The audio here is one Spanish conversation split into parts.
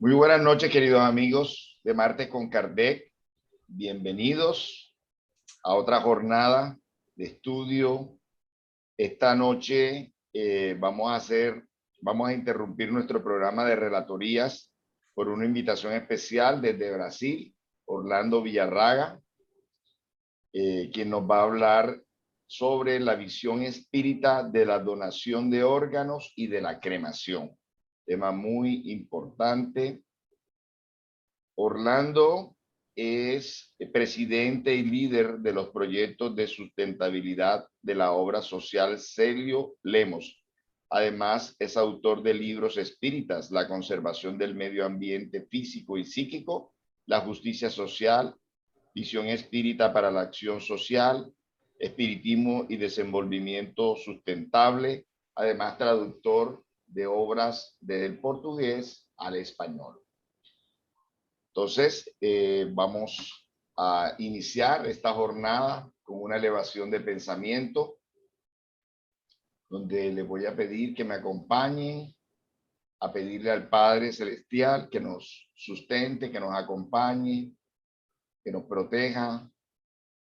Muy buenas noches, queridos amigos de Martes con Kardec. Bienvenidos a otra jornada de estudio. Esta noche vamos a interrumpir nuestro programa de relatorías por una invitación especial desde Brasil, Orlando Villarraga, quien nos va a hablar sobre la visión espírita de la donación de órganos y de la cremación. Tema muy importante. Orlando es presidente y líder de los proyectos de sustentabilidad de la obra social Celio Lemos. Además, es autor de libros espíritas: La conservación del medio ambiente físico y psíquico, La justicia social, Visión espírita para la acción social, Espiritismo y desenvolvimiento sustentable. Además, traductor de obras del portugués al español. Entonces, vamos a iniciar esta jornada con una elevación de pensamiento, donde les voy a pedir que me acompañen, a pedirle al Padre Celestial que nos sustente, que nos acompañe, que nos proteja,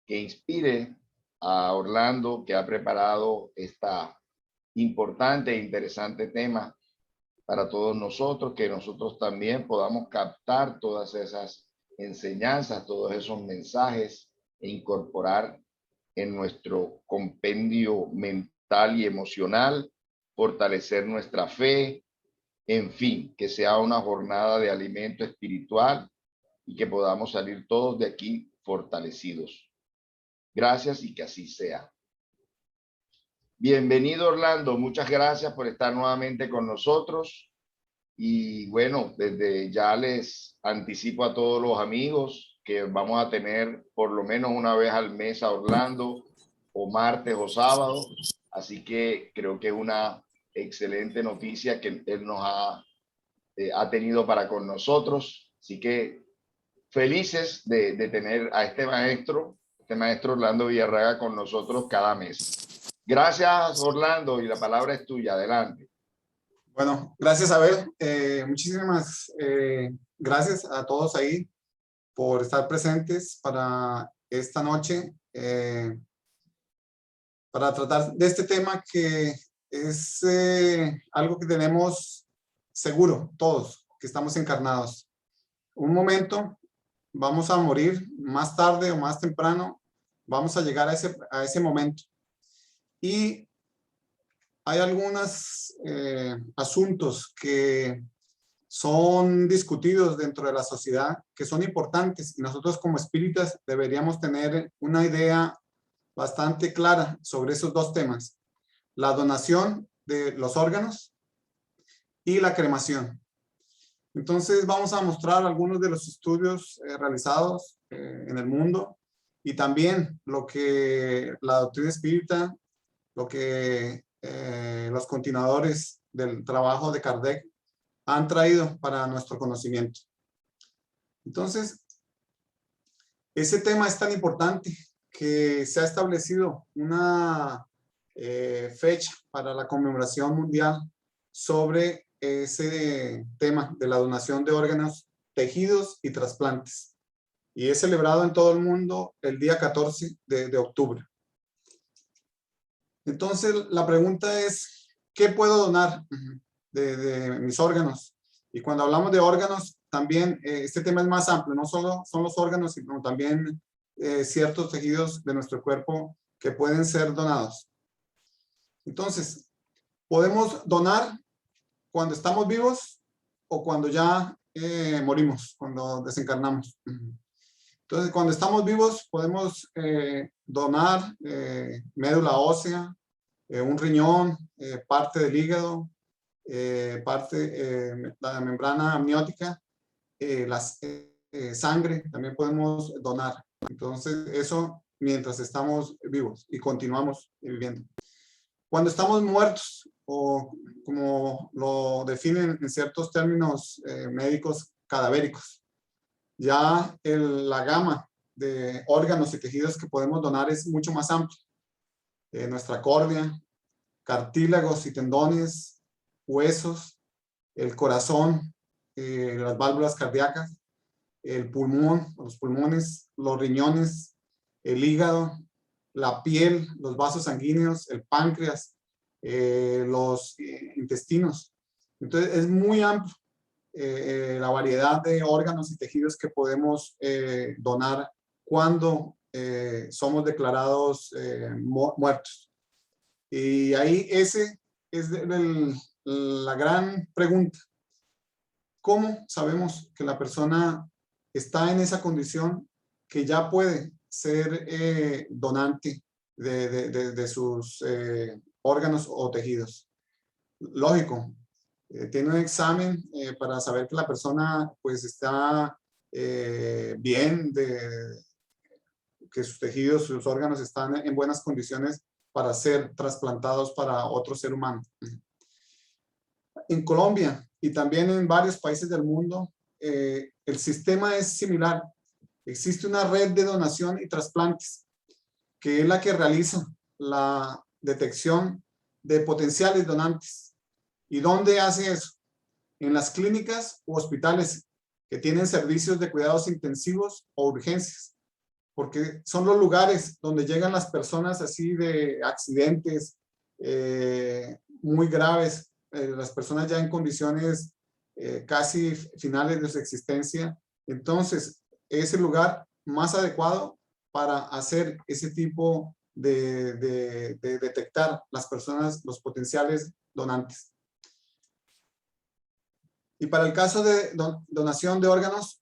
que inspire a Orlando, que ha preparado esta importante e interesante tema para todos nosotros, que nosotros también podamos captar todas esas enseñanzas, todos esos mensajes e incorporar en nuestro compendio mental y emocional, fortalecer nuestra fe, en fin, que sea una jornada de alimento espiritual y que podamos salir todos de aquí fortalecidos. Gracias y que así sea. Bienvenido, Orlando. Muchas gracias por estar nuevamente con nosotros. Y bueno, desde ya les anticipo a todos los amigos que vamos a tener por lo menos una vez al mes a Orlando, o martes o sábado. Así que creo que es una excelente noticia que él nos ha tenido para con nosotros. Así que felices de tener a este maestro Orlando Villarraga con nosotros cada mes. Gracias, Orlando, y la palabra es tuya. Adelante. Bueno, gracias, Abel. Muchísimas gracias a todos ahí por estar presentes para esta noche, para tratar de este tema que es algo que tenemos seguro todos, que estamos encarnados. Un momento vamos a morir, más tarde o más temprano vamos a llegar a ese momento. Y hay algunos asuntos que son discutidos dentro de la sociedad que son importantes, y nosotros como espíritas deberíamos tener una idea bastante clara sobre esos dos temas: la donación de los órganos y la cremación. Entonces vamos a mostrar algunos de los estudios realizados en el mundo, y también lo que la doctrina espírita, lo que los continuadores del trabajo de Kardec han traído para nuestro conocimiento. Entonces, ese tema es tan importante que se ha establecido una fecha para la conmemoración mundial sobre ese tema de la donación de órganos, tejidos y trasplantes. Y es celebrado en todo el mundo el día 14 de octubre. Entonces, la pregunta es, ¿qué puedo donar de mis órganos? Y cuando hablamos de órganos, también este tema es más amplio. No solo son los órganos, sino también ciertos tejidos de nuestro cuerpo que pueden ser donados. Entonces, podemos donar cuando estamos vivos o cuando ya morimos, cuando desencarnamos. Entonces, cuando estamos vivos, podemos donar médula ósea, un riñón, parte del hígado, la membrana amniótica, sangre, también podemos donar. Entonces, eso mientras estamos vivos y continuamos viviendo. Cuando estamos muertos, o como lo definen en ciertos términos médicos, cadavéricos, ya la gama de órganos y tejidos que podemos donar es mucho más amplia. Nuestra córnea, cartílagos y tendones, huesos, el corazón, las válvulas cardíacas, el pulmón, los pulmones, los riñones, el hígado, la piel, los vasos sanguíneos, el páncreas, los intestinos. Entonces es muy amplio la variedad de órganos y tejidos que podemos donar cuando somos declarados muertos. Y ahí ese es la gran pregunta. ¿Cómo sabemos que la persona está en esa condición que ya puede ser donante de sus órganos o tejidos? Lógico, tiene un examen para saber que la persona pues está bien, que sus tejidos, sus órganos están en buenas condiciones para ser trasplantados para otro ser humano. En Colombia y también en varios países del mundo, el sistema es similar. Existe una red de donación y trasplantes, que es la que realiza la detección de potenciales donantes. ¿Y dónde hace eso? En las clínicas u hospitales que tienen servicios de cuidados intensivos o urgencias, porque son los lugares donde llegan las personas así de accidentes muy graves, las personas ya en condiciones casi finales de su existencia. Entonces, es el lugar más adecuado para hacer ese tipo de detectar las personas, los potenciales donantes. Y para el caso de donación de órganos,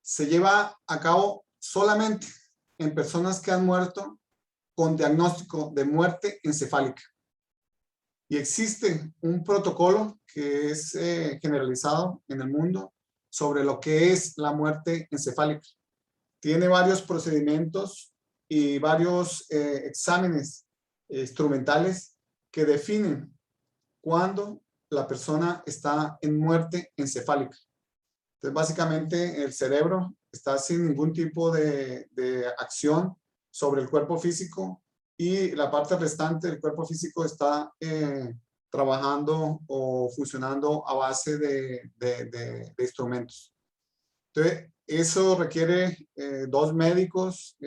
se lleva a cabo solamente en personas que han muerto con diagnóstico de muerte encefálica. Y existe un protocolo que es generalizado en el mundo sobre lo que es la muerte encefálica. Tiene varios procedimientos y varios exámenes instrumentales que definen cuándo la persona está en muerte encefálica. Entonces, básicamente, el cerebro está sin ningún tipo de acción sobre el cuerpo físico y la parte restante del cuerpo físico está trabajando o funcionando a base de instrumentos. Entonces, eso requiere 2 médicos,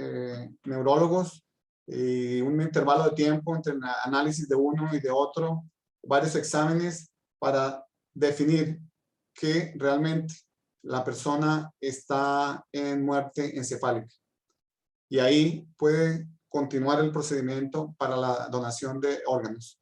neurólogos, y un intervalo de tiempo entre el análisis de uno y de otro, varios exámenes para definir que realmente la persona está en muerte encefálica. Y ahí puede continuar el procedimiento para la donación de órganos.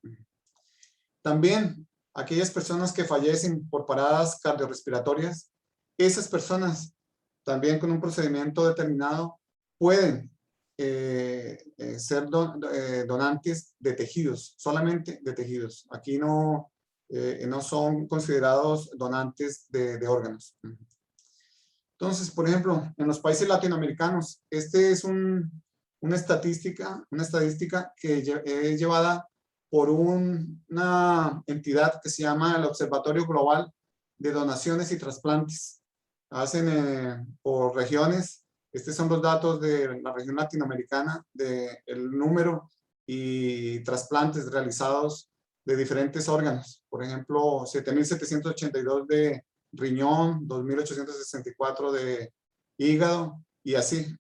También aquellas personas que fallecen por paradas cardiorrespiratorias, esas personas también con un procedimiento determinado pueden ser donantes de tejidos, solamente de tejidos. Aquí no son considerados donantes de órganos. Entonces, por ejemplo, en los países latinoamericanos, este es una estadística que es llevada por una entidad que se llama el Observatorio Global de Donaciones y Trasplantes. Hacen por regiones. Estos son los datos de la región latinoamericana, del número y trasplantes realizados de diferentes órganos. Por ejemplo, 7.782 de riñón, 2.864 de hígado y así.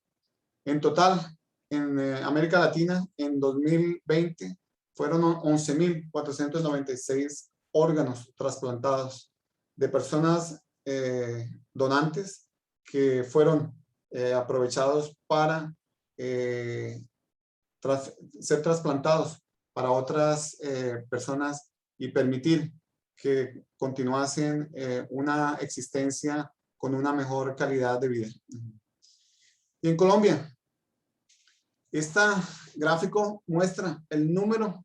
En total, en América Latina, en 2020, fueron 11.496 órganos trasplantados de personas donantes que fueron aprovechados para ser trasplantados para otras personas y permitir que continuasen una existencia con una mejor calidad de vida. Y en Colombia, este gráfico muestra el número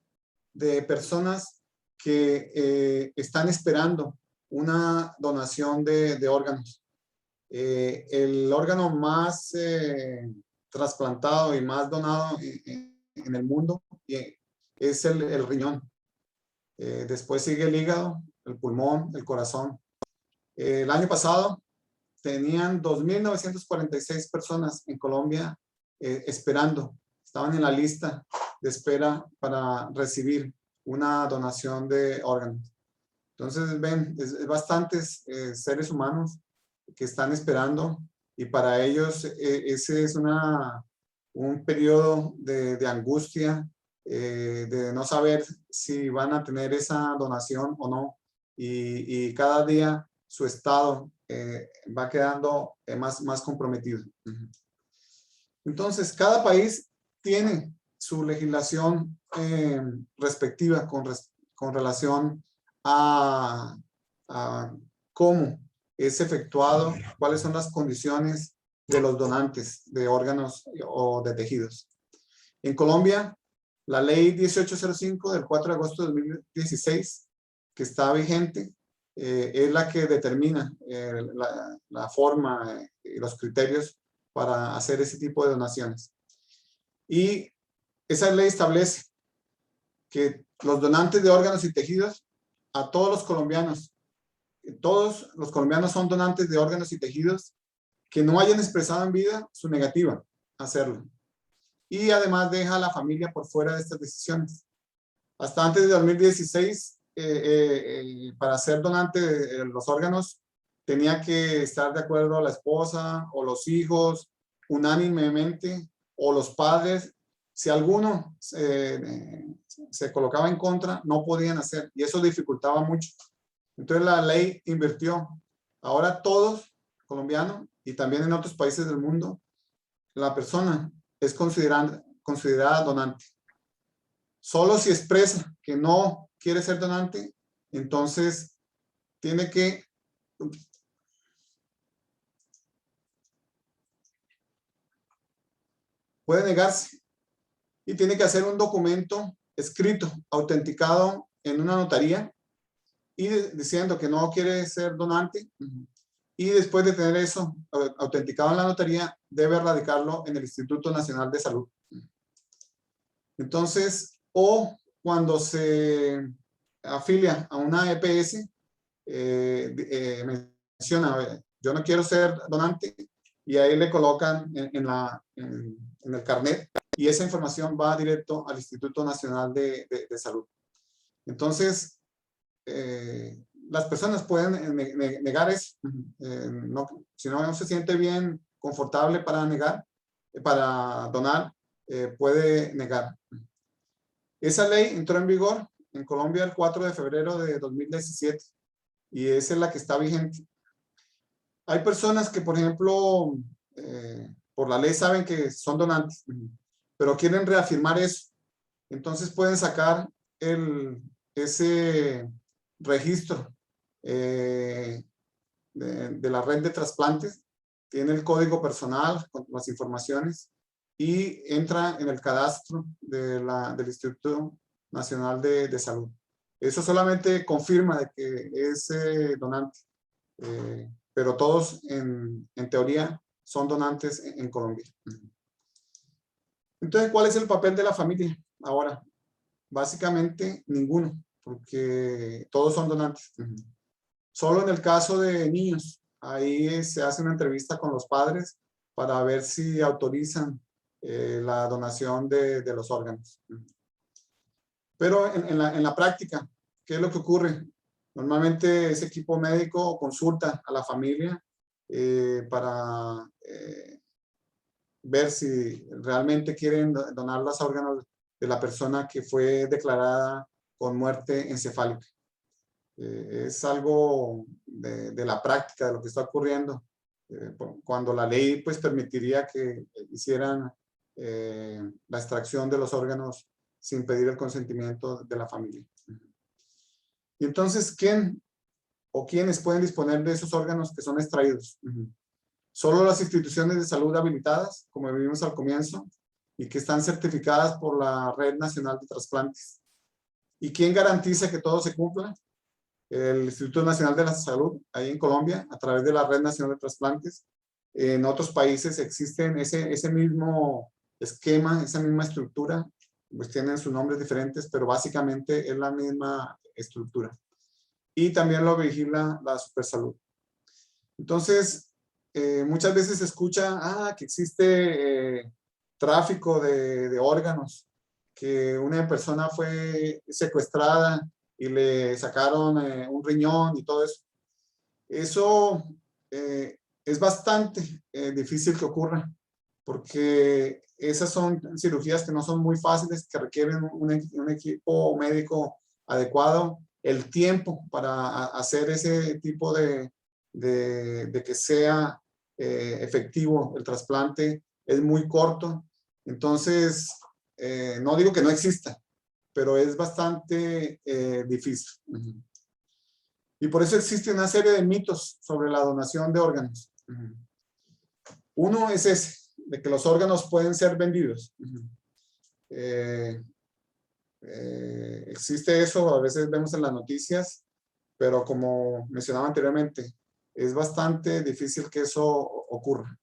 de personas que están esperando una donación de órganos. El órgano más trasplantado y más donado en el mundo es el riñón. Después sigue el hígado, el pulmón, el corazón. El año pasado tenían 2.946 personas en Colombia esperando. Estaban en la lista de espera para recibir una donación de órganos. Entonces, ven, es bastantes seres humanos que están esperando, y para ellos ese es un periodo de angustia, de no saber si van a tener esa donación o no, y cada día su estado va quedando más comprometido. Entonces, cada país tiene su legislación respectiva con relación a cómo es efectuado, cuáles son las condiciones de los donantes de órganos o de tejidos. En Colombia, la ley 1805 del 4 de agosto de 2016, que está vigente, es la que determina la forma y los criterios para hacer ese tipo de donaciones. Y esa ley establece que los donantes de órganos y tejidos, a todos los colombianos son donantes de órganos y tejidos que no hayan expresado en vida su negativa a hacerlo. Y además deja a la familia por fuera de estas decisiones. Hasta antes de 2016, para ser donante de los órganos, tenía que estar de acuerdo la esposa o los hijos, unánimemente, o los padres. Si alguno se colocaba en contra, no podían hacer, y eso dificultaba mucho. Entonces la ley invirtió. Ahora todos, colombianos y también en otros países del mundo, la persona es considerada donante. Solo si expresa que no quiere ser donante, entonces tiene que puede negarse y tiene que hacer un documento escrito, autenticado en una notaría, y diciendo que no quiere ser donante, y después de tener eso autenticado en la notaría, debe radicarlo en el Instituto Nacional de Salud. Entonces, o cuando se afilia a una EPS, menciona, yo no quiero ser donante, y ahí le colocan en el carnet, y esa información va directo al Instituto Nacional de Salud. Entonces, las personas pueden negar eso. Si no se siente bien, confortable para negar, para donar, puede negar. Esa ley entró en vigor en Colombia el 4 de febrero de 2017, y esa es la que está vigente. Hay personas que, por ejemplo, por la ley saben que son donantes, pero quieren reafirmar eso. Entonces pueden sacar ese registro de la red de trasplantes, tiene el código personal con las informaciones y entra en el cadastro del Instituto Nacional de Salud. Eso solamente confirma de que es donante, pero todos en teoría son donantes en Colombia. Entonces, ¿cuál es el papel de la familia ahora? Básicamente ninguno, porque todos son donantes. Solo en el caso de niños, ahí se hace una entrevista con los padres para ver si autorizan la donación de los órganos. Pero en la práctica, ¿qué es lo que ocurre? Normalmente ese equipo médico consulta a la familia para ver si realmente quieren donar los órganos de la persona que fue declarada con muerte encefálica. Es algo de la práctica, de lo que está ocurriendo, cuando la ley pues permitiría que hicieran la extracción de los órganos sin pedir el consentimiento de la familia. Y entonces, ¿quién o quiénes pueden disponer de esos órganos que son extraídos? Solo las instituciones de salud habilitadas, como vimos al comienzo, y que están certificadas por la Red Nacional de Trasplantes. ¿Y quién garantiza que todo se cumpla? El Instituto Nacional de la Salud, ahí en Colombia, a través de la Red Nacional de Trasplantes. En otros países existen ese mismo esquema, esa misma estructura, pues tienen sus nombres diferentes, pero básicamente es la misma estructura. Y también lo vigila la Supersalud. Entonces, muchas veces se escucha que existe tráfico de órganos, que una persona fue secuestrada y le sacaron un riñón y todo eso. Eso es bastante difícil que ocurra, porque esas son cirugías que no son muy fáciles, que requieren un equipo médico adecuado, el tiempo para hacer ese tipo de que sea efectivo el trasplante es muy corto. Entonces, no digo que no exista, pero es bastante difícil. Y por eso existe una serie de mitos sobre la donación de órganos. Uno es ese, de que los órganos pueden ser vendidos. Existe eso, a veces vemos en las noticias, pero como mencionaba anteriormente, es bastante difícil que eso ocurra.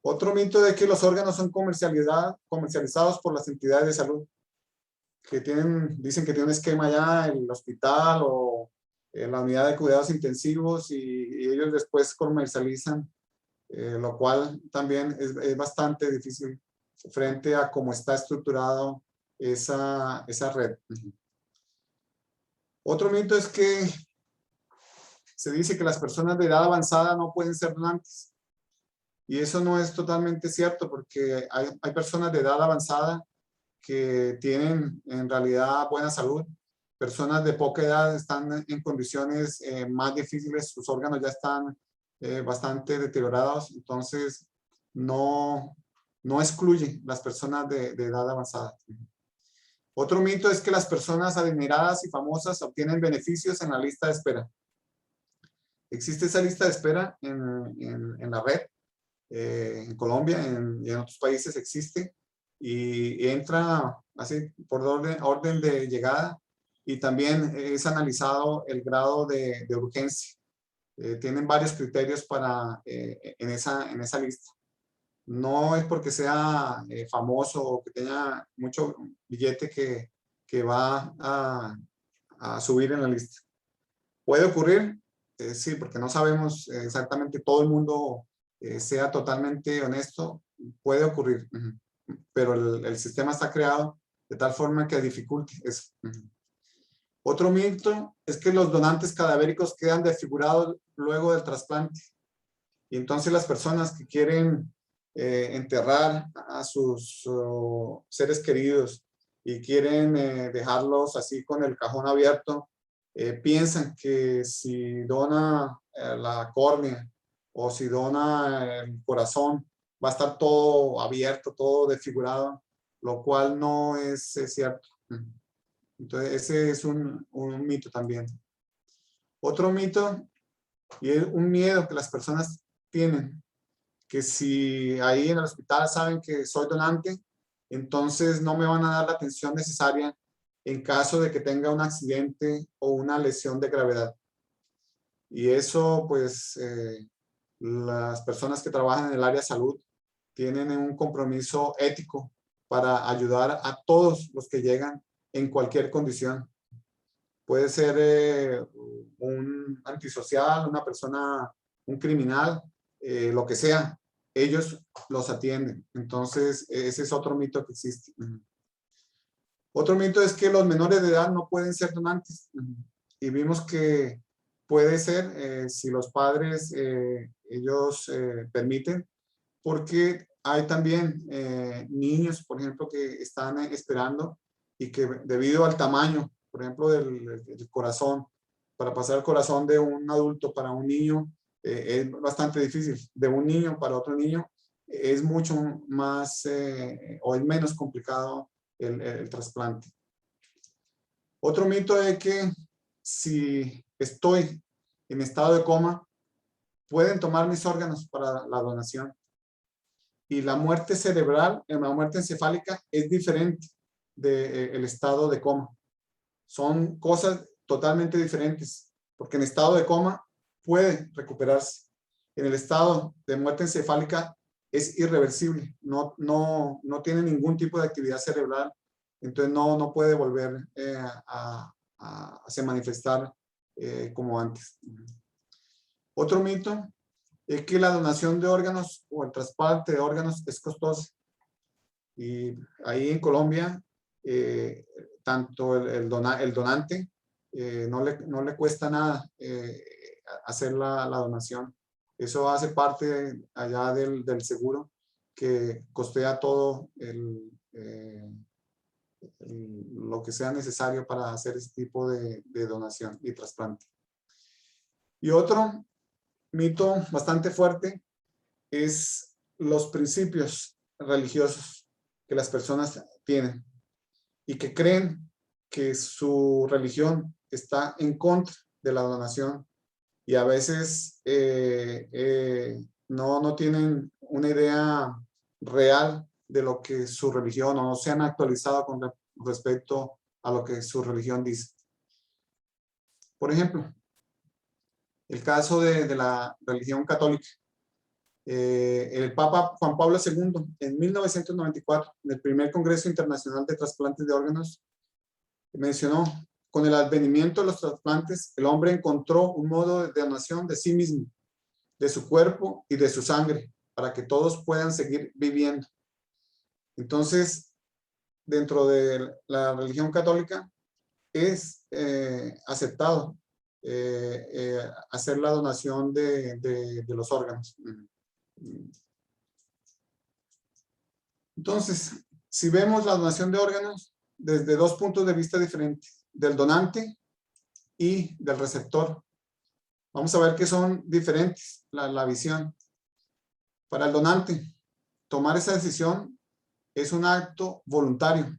Otro mito es que los órganos son comercializados por las entidades de salud, que dicen que tienen un esquema ya en el hospital o en la unidad de cuidados intensivos y ellos después comercializan, lo cual también es bastante difícil frente a cómo está estructurado esa red. Otro mito es que se dice que las personas de edad avanzada no pueden ser donantes. Y eso no es totalmente cierto, porque hay personas de edad avanzada que tienen en realidad buena salud. Personas de poca edad están en condiciones más difíciles, sus órganos ya están bastante deteriorados, entonces no excluye las personas de edad avanzada. Otro mito es que las personas adineradas y famosas obtienen beneficios en la lista de espera. Existe esa lista de espera en la red, en Colombia y en otros países existe, y entra así por orden de llegada, y también es analizado el grado de urgencia. Tienen varios criterios en esa lista. No es porque sea famoso o que tenga mucho billete que va a subir en la lista. ¿Puede ocurrir? Sí, porque no sabemos exactamente, todo el mundo sea totalmente honesto, puede ocurrir, pero el sistema está creado de tal forma que dificulte eso. Otro mito es que los donantes cadavéricos quedan desfigurados luego del trasplante. Y entonces las personas que quieren enterrar a sus seres queridos y quieren dejarlos así con el cajón abierto, piensan que si dona la córnea o si dona el corazón, va a estar todo abierto, todo desfigurado, lo cual no es cierto. Entonces ese es un mito también. Otro mito, y es un miedo que las personas tienen, que si ahí en el hospital saben que soy donante, entonces no me van a dar la atención necesaria en caso de que tenga un accidente o una lesión de gravedad. Y eso, pues, las personas que trabajan en el área de salud tienen un compromiso ético para ayudar a todos los que llegan en cualquier condición. Puede ser un antisocial, una persona, un criminal, lo que sea. Ellos los atienden. Entonces, ese es otro mito que existe. Otro mito es que los menores de edad no pueden ser donantes. Y vimos que puede ser si los padres, ellos permiten, porque hay también niños, por ejemplo, que están esperando y que debido al tamaño, por ejemplo, del corazón, para pasar el corazón de un adulto para un niño, es bastante difícil. De un niño para otro niño es mucho más o es menos complicado el trasplante. Otro mito es que si estoy en estado de coma, pueden tomar mis órganos para la donación. Y la muerte cerebral, la muerte encefálica es diferente del estado de coma. Son cosas totalmente diferentes, porque en estado de coma puede recuperarse. En el estado de muerte encefálica es irreversible, no tiene ningún tipo de actividad cerebral, entonces no puede volver a manifestar como antes. Otro mito es que la donación de órganos o el trasplante de órganos es costoso. Y ahí en Colombia, tanto el donante no le cuesta nada hacer la donación. Eso hace parte allá del seguro que costea todo lo que sea necesario para hacer ese tipo de donación y trasplante. Y otro mito bastante fuerte es los principios religiosos que las personas tienen y que creen que su religión está en contra de la donación y a veces no tienen una idea real de lo que su religión, o no se han actualizado con respecto a lo que su religión dice. Por ejemplo, el caso de la religión católica. El Papa Juan Pablo II, en 1994, en el primer Congreso Internacional de Trasplantes de Órganos, mencionó: con el advenimiento de los trasplantes, el hombre encontró un modo de donación de sí mismo, de su cuerpo y de su sangre, para que todos puedan seguir viviendo. Entonces, dentro de la religión católica, es aceptado hacer la donación de los órganos. Entonces, si vemos la donación de órganos desde dos puntos de vista diferentes, del donante y del receptor, vamos a ver que son diferentes la visión. Para el donante, tomar esa decisión es un acto voluntario,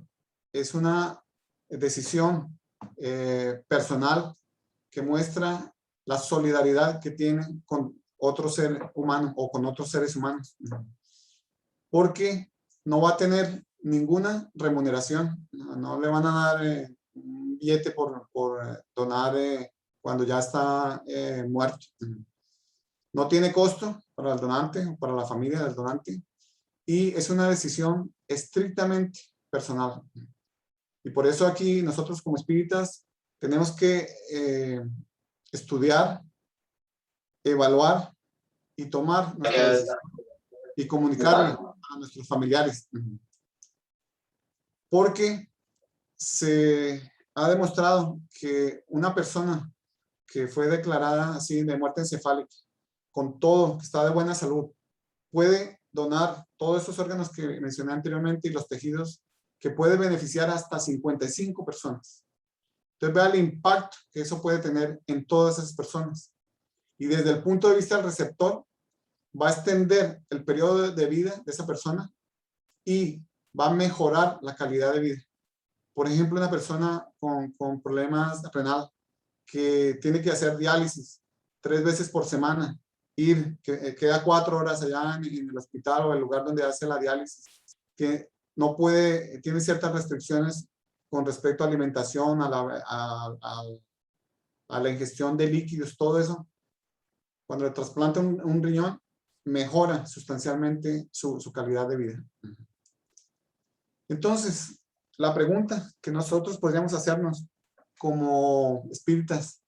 es una decisión personal que muestra la solidaridad que tiene con otro ser humano o con otros seres humanos, porque no va a tener ninguna remuneración, no le van a dar un billete por donar cuando ya está muerto. No tiene costo para el donante o para la familia del donante y es una decisión estrictamente personal. Y por eso aquí nosotros como espíritas tenemos que estudiar, evaluar y tomar nuestra decisión y comunicarle a nuestros familiares. Porque se ha demostrado que una persona que fue declarada así de muerte encefálica, con todo, que está de buena salud, puede donar todos esos órganos que mencioné anteriormente y los tejidos, que puede beneficiar hasta 55 personas. Entonces vea el impacto que eso puede tener en todas esas personas. Y desde el punto de vista del receptor, va a extender el periodo de vida de esa persona y va a mejorar la calidad de vida. Por ejemplo, una persona con problemas renal que tiene que hacer diálisis 3 veces por semana, que queda 4 horas allá en el hospital o el lugar donde hace la diálisis, que no puede, tiene ciertas restricciones con respecto a alimentación, a la ingestión de líquidos, todo eso. Cuando le trasplanta un riñón, mejora sustancialmente su calidad de vida. Entonces, la pregunta que nosotros podríamos hacernos como espíritas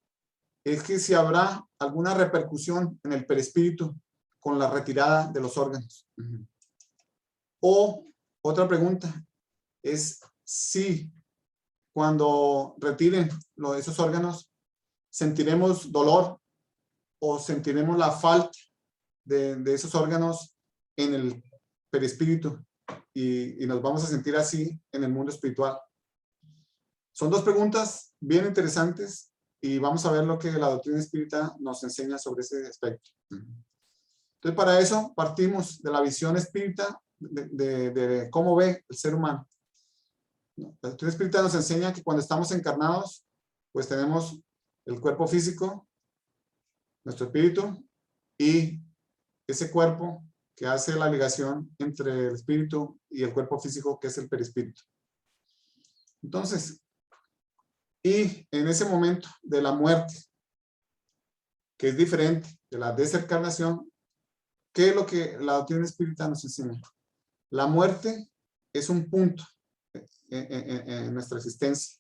es que si habrá alguna repercusión en el perispíritu con la retirada de los órganos. O otra pregunta es si cuando retiren esos órganos sentiremos dolor o sentiremos la falta de esos órganos en el perispíritu y nos vamos a sentir así en el mundo espiritual. Son dos preguntas bien interesantes y vamos a ver lo que la doctrina espírita nos enseña sobre ese aspecto. Entonces, para eso partimos de la visión espírita de cómo ve el ser humano. La doctrina espírita nos enseña que cuando estamos encarnados, pues tenemos el cuerpo físico, nuestro espíritu y ese cuerpo que hace la ligación entre el espíritu y el cuerpo físico, que es el perispíritu. Entonces, y en ese momento de la muerte, que es diferente de la desencarnación, ¿qué es lo que la doctrina espírita nos enseña? La muerte es un punto en nuestra existencia.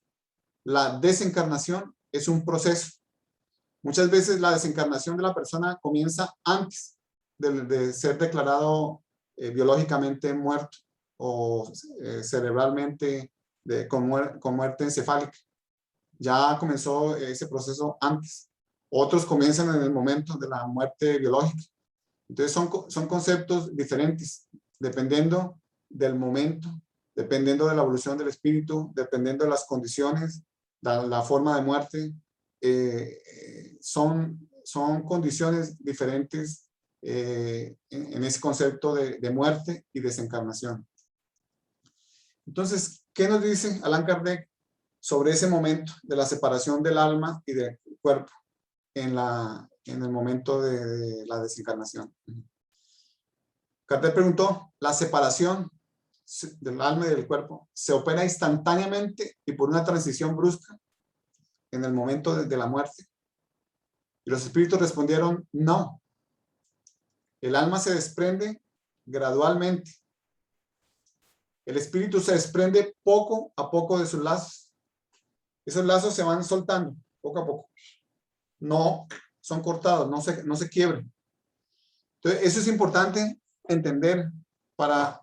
La desencarnación es un proceso. Muchas veces la desencarnación de la persona comienza antes de ser declarado biológicamente muerto o cerebralmente con muerte encefálica. ya comenzó ese proceso antes. Otros comienzan en el momento de la muerte biológica. Entonces son conceptos diferentes, dependiendo del momento, dependiendo de la evolución del espíritu, dependiendo de las condiciones, la forma de muerte. Son condiciones diferentes en ese concepto de muerte y desencarnación. Entonces, ¿qué nos dice Allan Kardec sobre ese momento de la separación del alma y del cuerpo en el momento de la desencarnación? Kardec preguntó, ¿la separación del alma y del cuerpo se opera instantáneamente y por una transición brusca en el momento de la muerte? Y los espíritus respondieron, no. El alma se desprende gradualmente. El espíritu se desprende poco a poco de sus lazos. Esos lazos se van soltando poco a poco. No son cortados, no se quiebran. Entonces, eso es importante entender para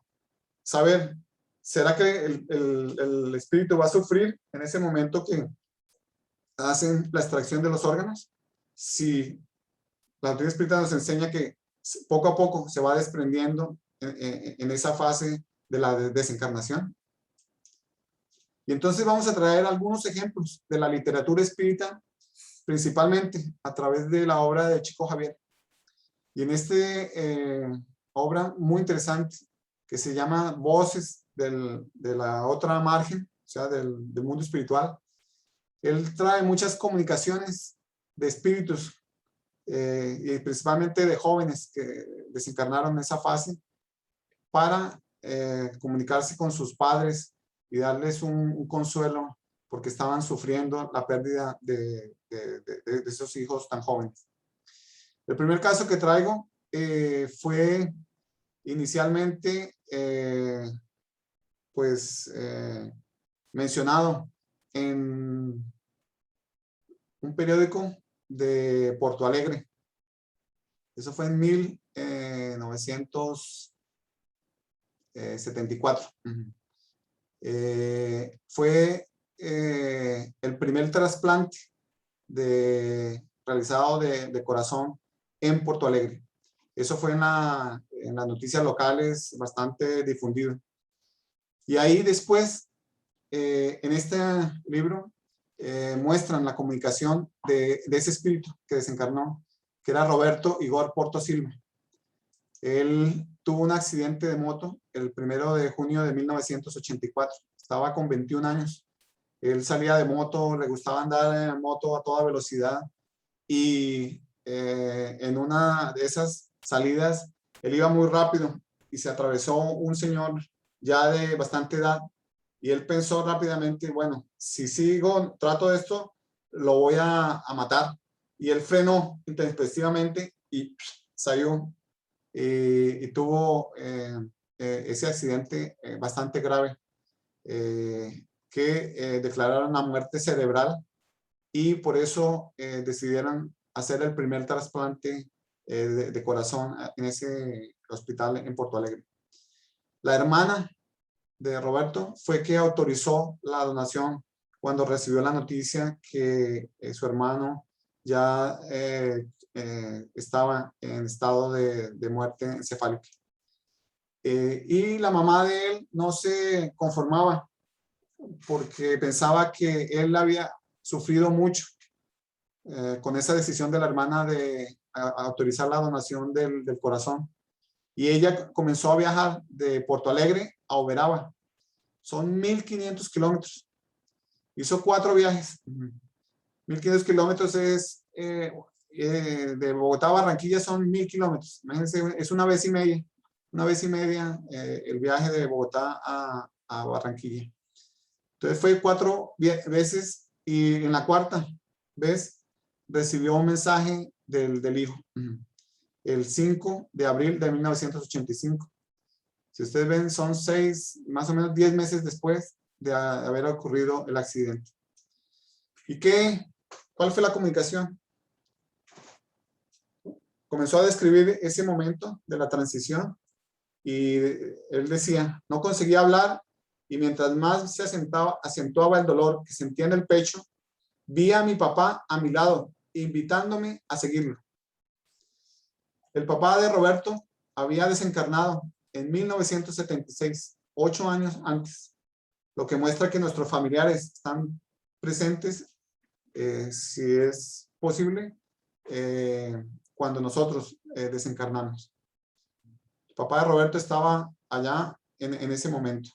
saber, ¿será que el espíritu va a sufrir en ese momento que hacen la extracción de los órganos? Si la doctrina espírita nos enseña que poco a poco se va desprendiendo en esa fase de la desencarnación. Y entonces vamos a traer algunos ejemplos de la literatura espírita, principalmente a través de la obra de Chico Javier. Y en esta obra muy interesante que se llama Voces de la otra margen, o sea, del mundo espiritual, él trae muchas comunicaciones de espíritus y principalmente de jóvenes que desencarnaron en esa fase para comunicarse con sus padres y darles un consuelo porque estaban sufriendo la pérdida de esos hijos tan jóvenes. El primer caso que traigo fue inicialmente mencionado en un periódico de Porto Alegre. Eso fue en 1974. Fue el primer trasplante realizado de corazón en Porto Alegre. Eso fue en las noticias locales bastante difundido. Y ahí después, en este libro, muestran la comunicación de ese espíritu que desencarnó, que era Roberto Igor Porto Silva. Él tuvo un accidente de moto el 1 de junio de 1984. Estaba con 21 años. Él salía de moto, le gustaba andar en moto a toda velocidad y en una de esas salidas él iba muy rápido y se atravesó un señor ya de bastante edad y él pensó rápidamente, bueno, si trato esto, lo voy a matar. Y él frenó intempestivamente y salió y tuvo ese accidente bastante grave que declararon una muerte cerebral y por eso decidieron hacer el primer trasplante de corazón en ese hospital en Porto Alegre. La hermana de Roberto fue que autorizó la donación cuando recibió la noticia que su hermano ya estaba en estado de muerte encefálica. Y la mamá de él no se conformaba porque pensaba que él había sufrido mucho con esa decisión de la hermana de autorizar la donación del corazón. Y ella comenzó a viajar de Porto Alegre a Uberaba. Son 1.500 kilómetros. Hizo 4 viajes. 1.500 kilómetros es, de Bogotá a Barranquilla son 1.000 kilómetros. Imagínense, es una vez y media. Una vez y media el viaje de Bogotá a Barranquilla. Entonces fue 4 veces y en la 4ª vez recibió un mensaje del hijo. El 5 de abril de 1985. Si ustedes ven, son 6, más o menos 10 meses después de haber ocurrido el accidente. ¿Y cuál fue la comunicación? Comenzó a describir ese momento de la transición y él decía, no conseguía hablar y mientras más se acentuaba el dolor que sentía en el pecho, Vi a mi papá a mi lado, invitándome a seguirlo. El papá de Roberto había desencarnado en 1976, 8 años antes, lo que muestra que nuestros familiares están presentes, si es posible, cuando nosotros desencarnamos. El papá de Roberto estaba allá en ese momento.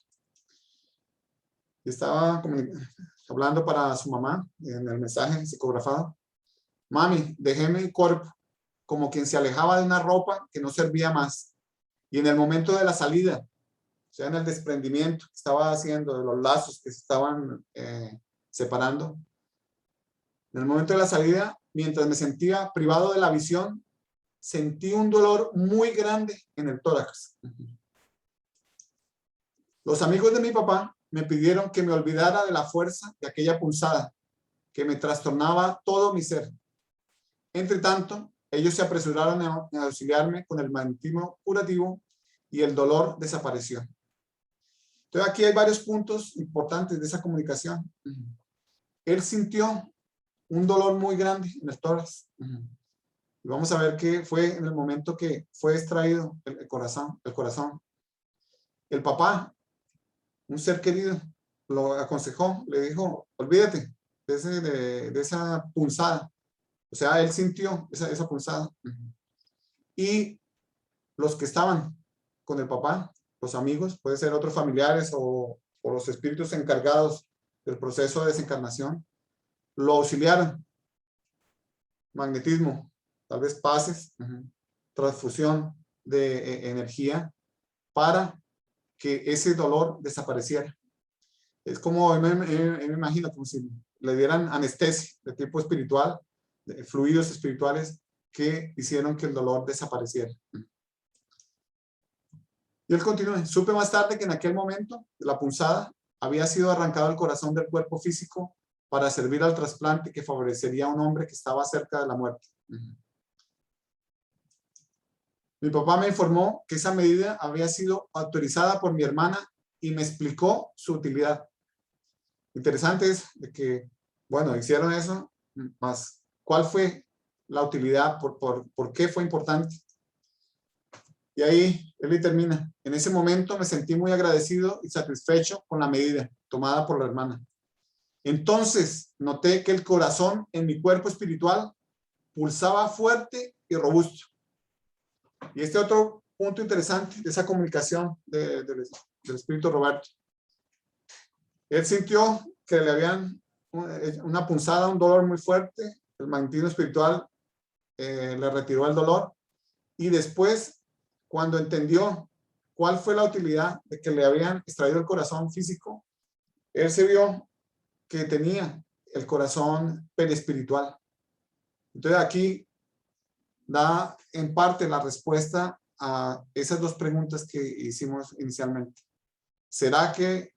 Estaba hablando para su mamá en el mensaje psicografado. Mami, dejé mi cuerpo como quien se alejaba de una ropa que no servía más. Y en el momento de la salida, o sea, en el desprendimiento que estaba haciendo de los lazos que se estaban separando, en el momento de la salida, mientras me sentía privado de la visión, sentí un dolor muy grande en el tórax. Los amigos de mi papá me pidieron que me olvidara de la fuerza de aquella punzada que me trastornaba todo mi ser. Entre tanto, ellos se apresuraron a auxiliarme con el magnetismo curativo y el dolor desapareció. Entonces aquí hay varios puntos importantes de esa comunicación. Él sintió un dolor muy grande en el tórax. Y vamos a ver qué fue en el momento que fue extraído el corazón. El papá, un ser querido, lo aconsejó, le dijo, olvídate de esa punzada. O sea, él sintió esa punzada. Y los que estaban con el papá, los amigos, puede ser otros familiares o los espíritus encargados del proceso de desencarnación, lo auxiliaron. Magnetismo, tal vez pases, transfusión de energía para que ese dolor desapareciera. Es como, me imagino, como si le dieran anestesia de tipo espiritual, de fluidos espirituales que hicieron que el dolor desapareciera. Y él continúa. Supe más tarde que en aquel momento de la punzada había sido arrancado el corazón del cuerpo físico para servir al trasplante que favorecería a un hombre que estaba cerca de la muerte. Mi papá me informó que esa medida había sido autorizada por mi hermana y me explicó su utilidad. Interesante es de que, bueno, hicieron eso, más ¿cuál fue la utilidad? ¿Por qué fue importante? Y ahí él termina. En ese momento me sentí muy agradecido y satisfecho con la medida tomada por la hermana. Entonces noté que el corazón en mi cuerpo espiritual pulsaba fuerte y robusto. Y este otro punto interesante de esa comunicación del espíritu Roberto. Él sintió que le habían una punzada, un dolor muy fuerte. El magnetismo espiritual le retiró el dolor. Y después, cuando entendió cuál fue la utilidad de que le habían extraído el corazón físico, él se vio que tenía el corazón perispiritual. Entonces aquí da en parte la respuesta a esas dos preguntas que hicimos inicialmente. ¿Será que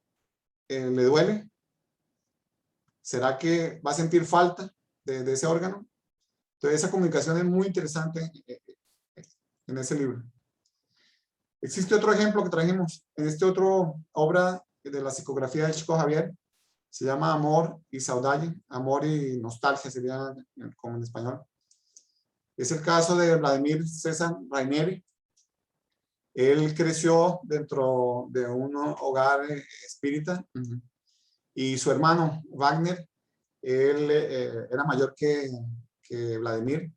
le duele? ¿Será que va a sentir falta de ese órgano? Entonces esa comunicación es muy interesante en ese libro. Existe otro ejemplo que trajimos en este otro obra de la psicografía de Chico Javier. Se llama Amor y Saudade, Amor y Nostalgia sería como en español. Es el caso de Vladimir César Rainieri. Él creció dentro de un hogar espírita y su hermano Wagner, él era mayor que Vladimir.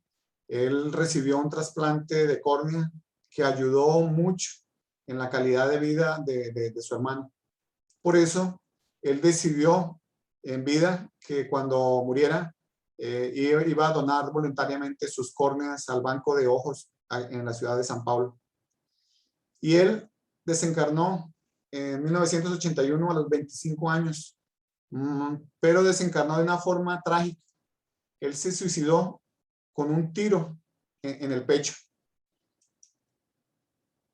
Él recibió un trasplante de córnea que ayudó mucho en la calidad de vida de su hermano. Por eso, él decidió en vida que cuando muriera, iba a donar voluntariamente sus córneas al Banco de Ojos en la ciudad de San Paulo. Y él desencarnó en 1981 a los 25 años, pero desencarnó de una forma trágica. Él se suicidó con un tiro en el pecho,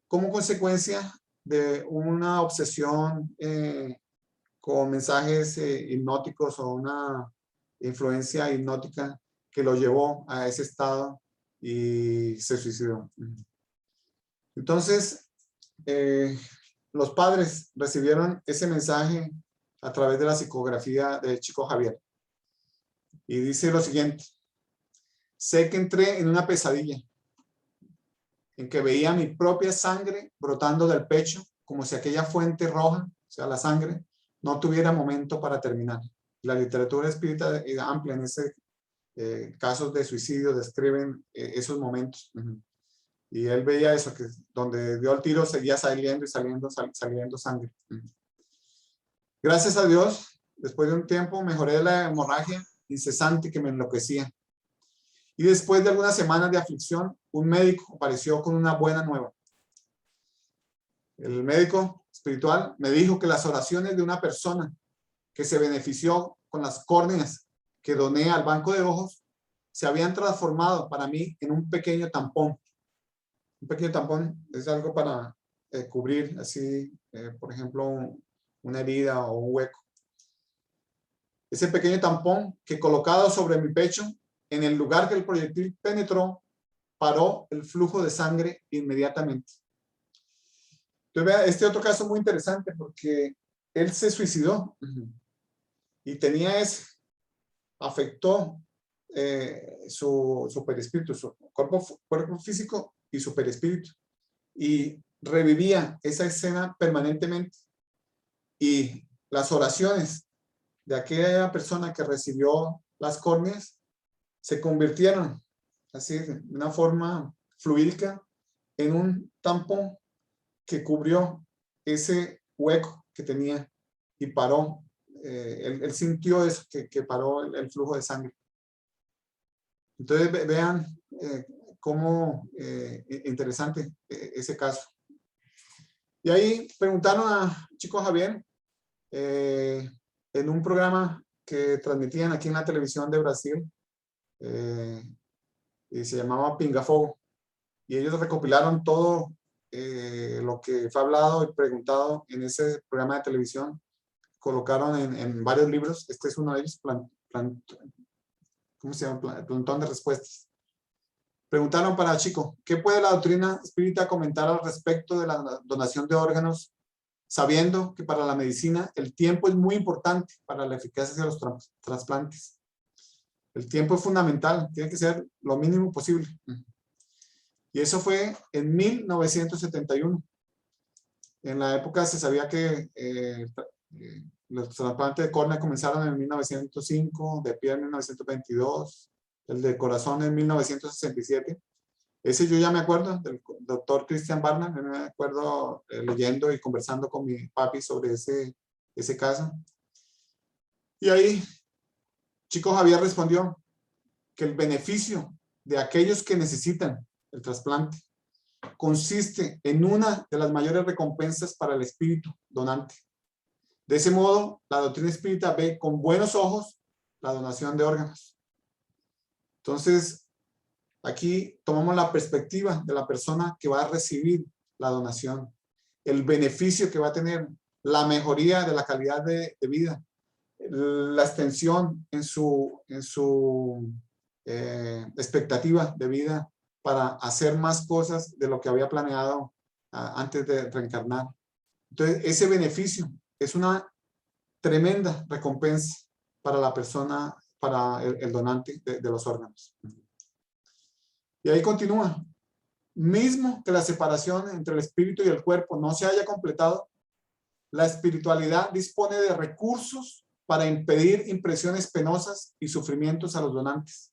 como consecuencia de una obsesión con mensajes hipnóticos o una influencia hipnótica que lo llevó a ese estado y se suicidó. Entonces, los padres recibieron ese mensaje a través de la psicografía de Chico Javier. Y dice lo siguiente: sé que entré en una pesadilla, en que veía mi propia sangre brotando del pecho, como si aquella fuente roja, o sea, la sangre, no tuviera momento para terminar. La literatura espírita amplia en ese casos de suicidio describen esos momentos. Y él veía eso, que donde dio el tiro seguía saliendo y saliendo sangre. Gracias a Dios, después de un tiempo mejoré la hemorragia incesante que me enloquecía. Y después de algunas semanas de aflicción, un médico apareció con una buena nueva. El médico espiritual me dijo que las oraciones de una persona que se benefició con las córneas que doné al banco de ojos se habían transformado para mí en un pequeño tampón. Un pequeño tampón es algo para cubrir así, por ejemplo, una herida o un hueco. Ese pequeño tampón que colocado sobre mi pecho, en el lugar que el proyectil penetró, paró el flujo de sangre inmediatamente. Entonces, vea, este otro caso muy interesante porque él se suicidó y tenía ese, afectó su perispíritu, su cuerpo físico y su perispíritu. Y revivía esa escena permanentemente. Y las oraciones de aquella persona que recibió las córneas se convirtieron así de una forma fluídica en un tampón que cubrió ese hueco que tenía y paró. Él sintió eso, que paró el flujo de sangre. Entonces vean cómo interesante ese caso. Y ahí preguntaron a Chico Javier en un programa que transmitían aquí en la televisión de Brasil y se llamaba Pingafogo. Y ellos recopilaron todo lo que fue hablado y preguntado en ese programa de televisión. Colocaron en varios libros. Este es uno de ellos, ¿cómo se llama? Plantón de respuestas. Preguntaron para Chico, ¿qué puede la doctrina espírita comentar al respecto de la donación de órganos, sabiendo que para la medicina el tiempo es muy importante para la eficacia de los trasplantes? El tiempo es fundamental, tiene que ser lo mínimo posible. Y eso fue en 1971. En la época se sabía que los trasplantes de córnea comenzaron en 1905, de piel en 1922, el de corazón en 1967. Ese yo ya me acuerdo, del doctor Christian Barnard, me acuerdo leyendo y conversando con mi papi sobre ese caso. Y ahí Chico Javier respondió que el beneficio de aquellos que necesitan el trasplante consiste en una de las mayores recompensas para el espíritu donante. De ese modo, la doctrina espírita ve con buenos ojos la donación de órganos. Entonces, aquí tomamos la perspectiva de la persona que va a recibir la donación, el beneficio que va a tener, la mejoría de la calidad de vida, la extensión en su expectativa de vida para hacer más cosas de lo que había planeado antes de reencarnar. Entonces, ese beneficio es una tremenda recompensa para la persona, para el donante de los órganos. Y ahí continúa. Mismo que la separación entre el espíritu y el cuerpo no se haya completado, la espiritualidad dispone de recursos para impedir impresiones penosas y sufrimientos a los donantes.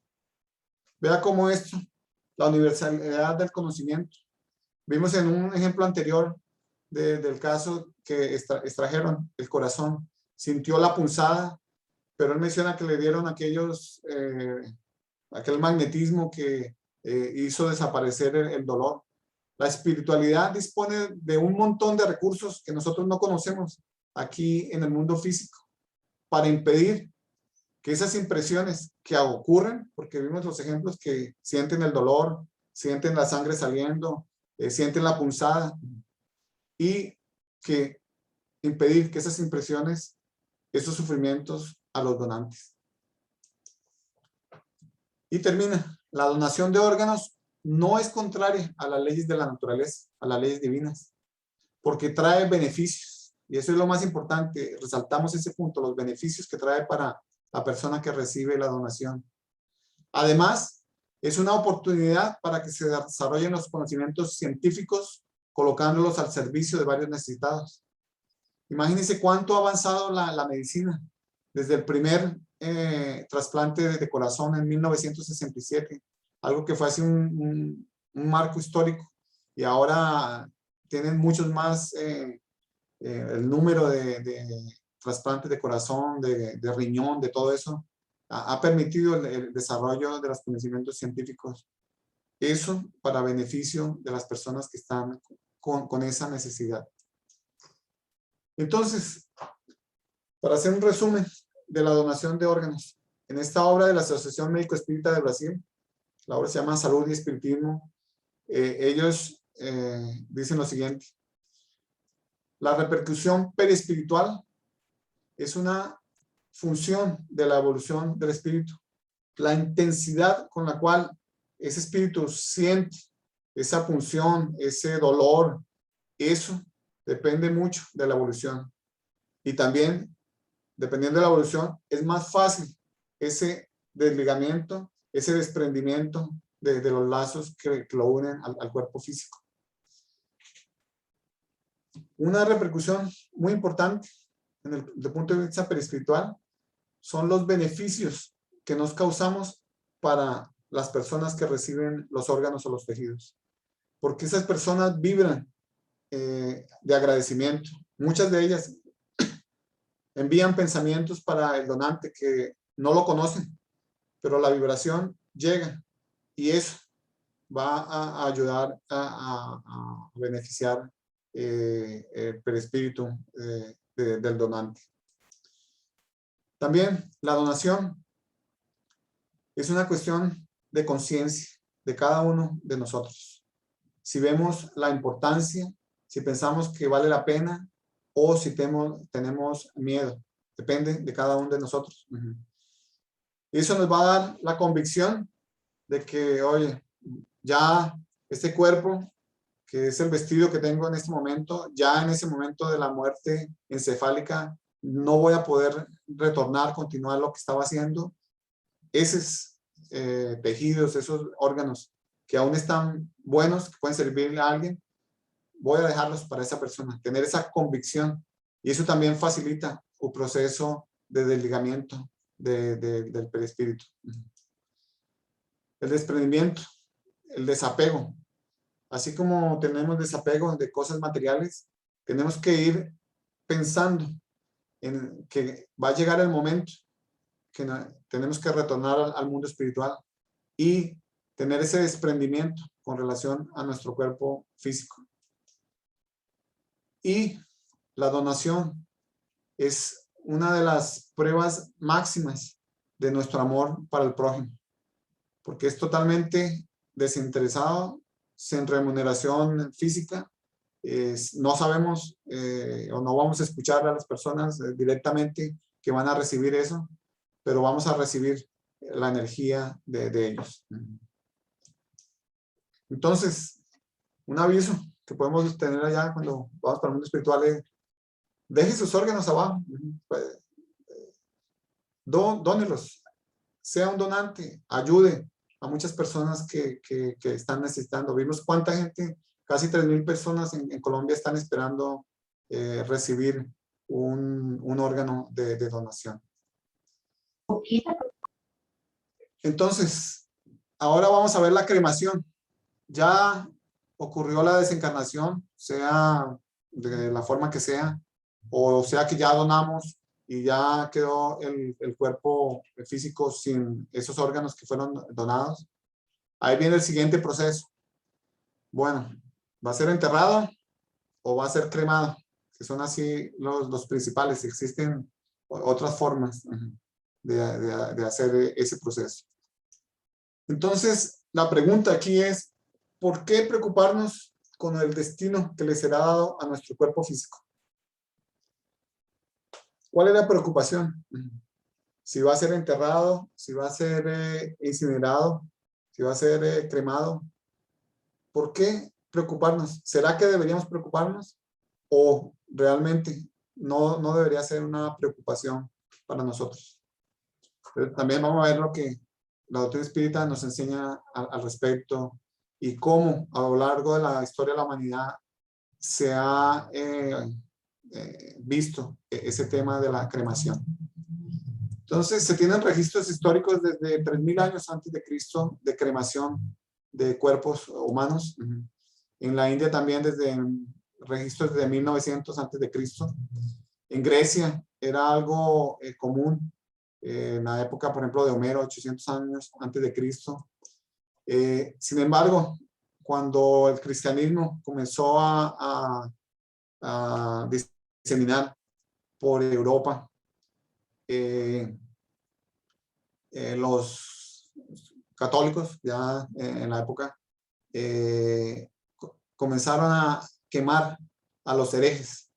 Vea cómo esto, la universalidad del conocimiento. Vimos en un ejemplo anterior del caso que extrajeron el corazón. Sintió la punzada, pero él menciona que le dieron aquel magnetismo que hizo desaparecer el dolor. La espiritualidad dispone de un montón de recursos que nosotros no conocemos aquí en el mundo físico para impedir que esas impresiones que ocurren, porque vimos los ejemplos que sienten el dolor, sienten la sangre saliendo, sienten la punzada, y que impedir que esas impresiones, esos sufrimientos a los donantes. Y termina, la donación de órganos no es contraria a las leyes de la naturaleza, a las leyes divinas, porque trae beneficios, y eso es lo más importante, resaltamos ese punto, los beneficios que trae para la persona que recibe la donación. Además, es una oportunidad para que se desarrollen los conocimientos científicos, colocándolos al servicio de varios necesitados. Imagínense cuánto ha avanzado la medicina desde el primer trasplante de corazón en 1967, algo que fue así un marco histórico, y ahora tienen muchos más, el número de trasplantes de corazón, de riñón, de todo eso, ha permitido el desarrollo de los conocimientos científicos. Eso para beneficio de las personas que están con esa necesidad. Entonces, para hacer un resumen de la donación de órganos, en esta obra de la Asociación Médico Espírita de Brasil, la obra se llama Salud y Espiritismo, ellos dicen lo siguiente: la repercusión perispiritual es una función de la evolución del espíritu. La intensidad con la cual ese espíritu siente esa función, ese dolor, eso depende mucho de la evolución. Y también, dependiendo de la evolución, es más fácil ese desligamiento, ese desprendimiento de los lazos que lo unen al cuerpo físico. Una repercusión muy importante desde el punto de vista perispiritual son los beneficios que nos causamos para las personas que reciben los órganos o los tejidos. Porque esas personas vibran de agradecimiento. Muchas de ellas envían pensamientos para el donante que no lo conocen, pero la vibración llega y eso va a ayudar a beneficiar el perispíritu del donante. También la donación es una cuestión de conciencia de cada uno de nosotros. Si vemos la importancia, si pensamos que vale la pena o si tenemos miedo, depende de cada uno de nosotros. Eso nos va a dar la convicción de que, oye, ya este cuerpo, que es el vestido que tengo en este momento, ya en ese momento de la muerte encefálica, no voy a poder retornar, continuar lo que estaba haciendo. Esos tejidos, esos órganos que aún están buenos, que pueden servirle a alguien, voy a dejarlos para esa persona, tener esa convicción. Y eso también facilita un proceso de desligamiento del perispíritu. El desprendimiento, el desapego. Así como tenemos desapego de cosas materiales, tenemos que ir pensando en que va a llegar el momento que tenemos que retornar al mundo espiritual y tener ese desprendimiento con relación a nuestro cuerpo físico. Y la donación es una de las pruebas máximas de nuestro amor para el prójimo, porque es totalmente desinteresado, sin remuneración física. No sabemos o no vamos a escuchar a las personas directamente que van a recibir eso, pero vamos a recibir la energía de ellos. Entonces, un aviso que podemos tener allá cuando vamos para el mundo espiritual es: deje sus órganos abajo, dónelos, sea un donante, ayude a muchas personas que están necesitando. Vimos cuánta gente, casi 3,000 personas en Colombia están esperando recibir un órgano de donación. Entonces, ahora vamos a ver la cremación. Ya ocurrió la desencarnación, sea de la forma que sea, o sea que ya donamos y ya quedó el cuerpo físico sin esos órganos que fueron donados. Ahí viene el siguiente proceso. Bueno, ¿va a ser enterrado o va a ser cremado? Que son así los principales. Existen otras formas de hacer ese proceso. Entonces, la pregunta aquí es: ¿por qué preocuparnos con el destino que le será dado a nuestro cuerpo físico? ¿Cuál es la preocupación? Si va a ser enterrado, si va a ser incinerado, si va a ser cremado. ¿Por qué preocuparnos? ¿Será que deberíamos preocuparnos? ¿O realmente no debería ser una preocupación para nosotros? Pero también vamos a ver lo que la doctrina espírita nos enseña al respecto y cómo a lo largo de la historia de la humanidad se ha visto ese tema de la cremación. Entonces, se tienen registros históricos desde 3000 años antes de Cristo de cremación de cuerpos humanos. En la India también desde registros de 1900 antes de Cristo. En Grecia era algo común en la época, por ejemplo, de Homero, 800 años antes de Cristo. Sin embargo, cuando el cristianismo comenzó a diseminar por Europa, los católicos ya en la época comenzaron a quemar a los herejes.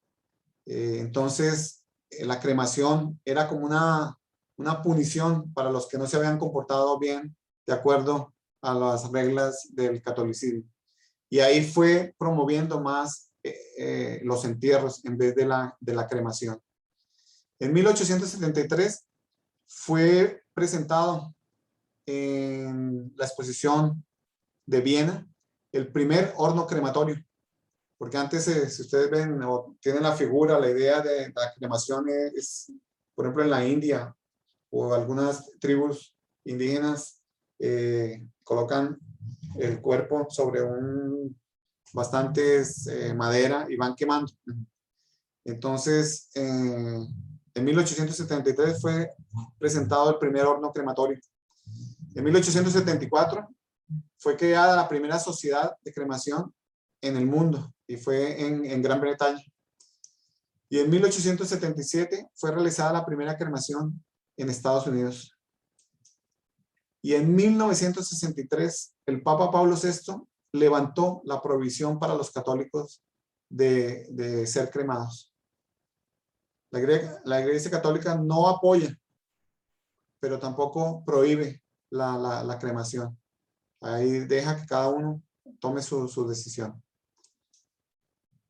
Entonces la cremación era como una punición para los que no se habían comportado bien de acuerdo a las reglas del catolicismo. Y ahí fue promoviendo más los entierros en vez de la cremación. En 1873 fue presentado en la exposición de Viena el primer horno crematorio. Porque antes, si ustedes ven o tienen la figura, la idea de la cremación es, por ejemplo, en la India o algunas tribus indígenas colocan el cuerpo sobre bastantes madera y van quemando. Entonces, en 1873 fue presentado el primer horno crematorio. En 1874 fue creada la primera sociedad de cremación en el mundo y fue en Gran Bretaña. Y en 1877 fue realizada la primera cremación en Estados Unidos. Y en 1963 el Papa Pablo VI levantó la prohibición para los católicos de ser cremados. La Iglesia Católica no apoya, pero tampoco prohíbe la cremación. Ahí deja que cada uno tome su decisión.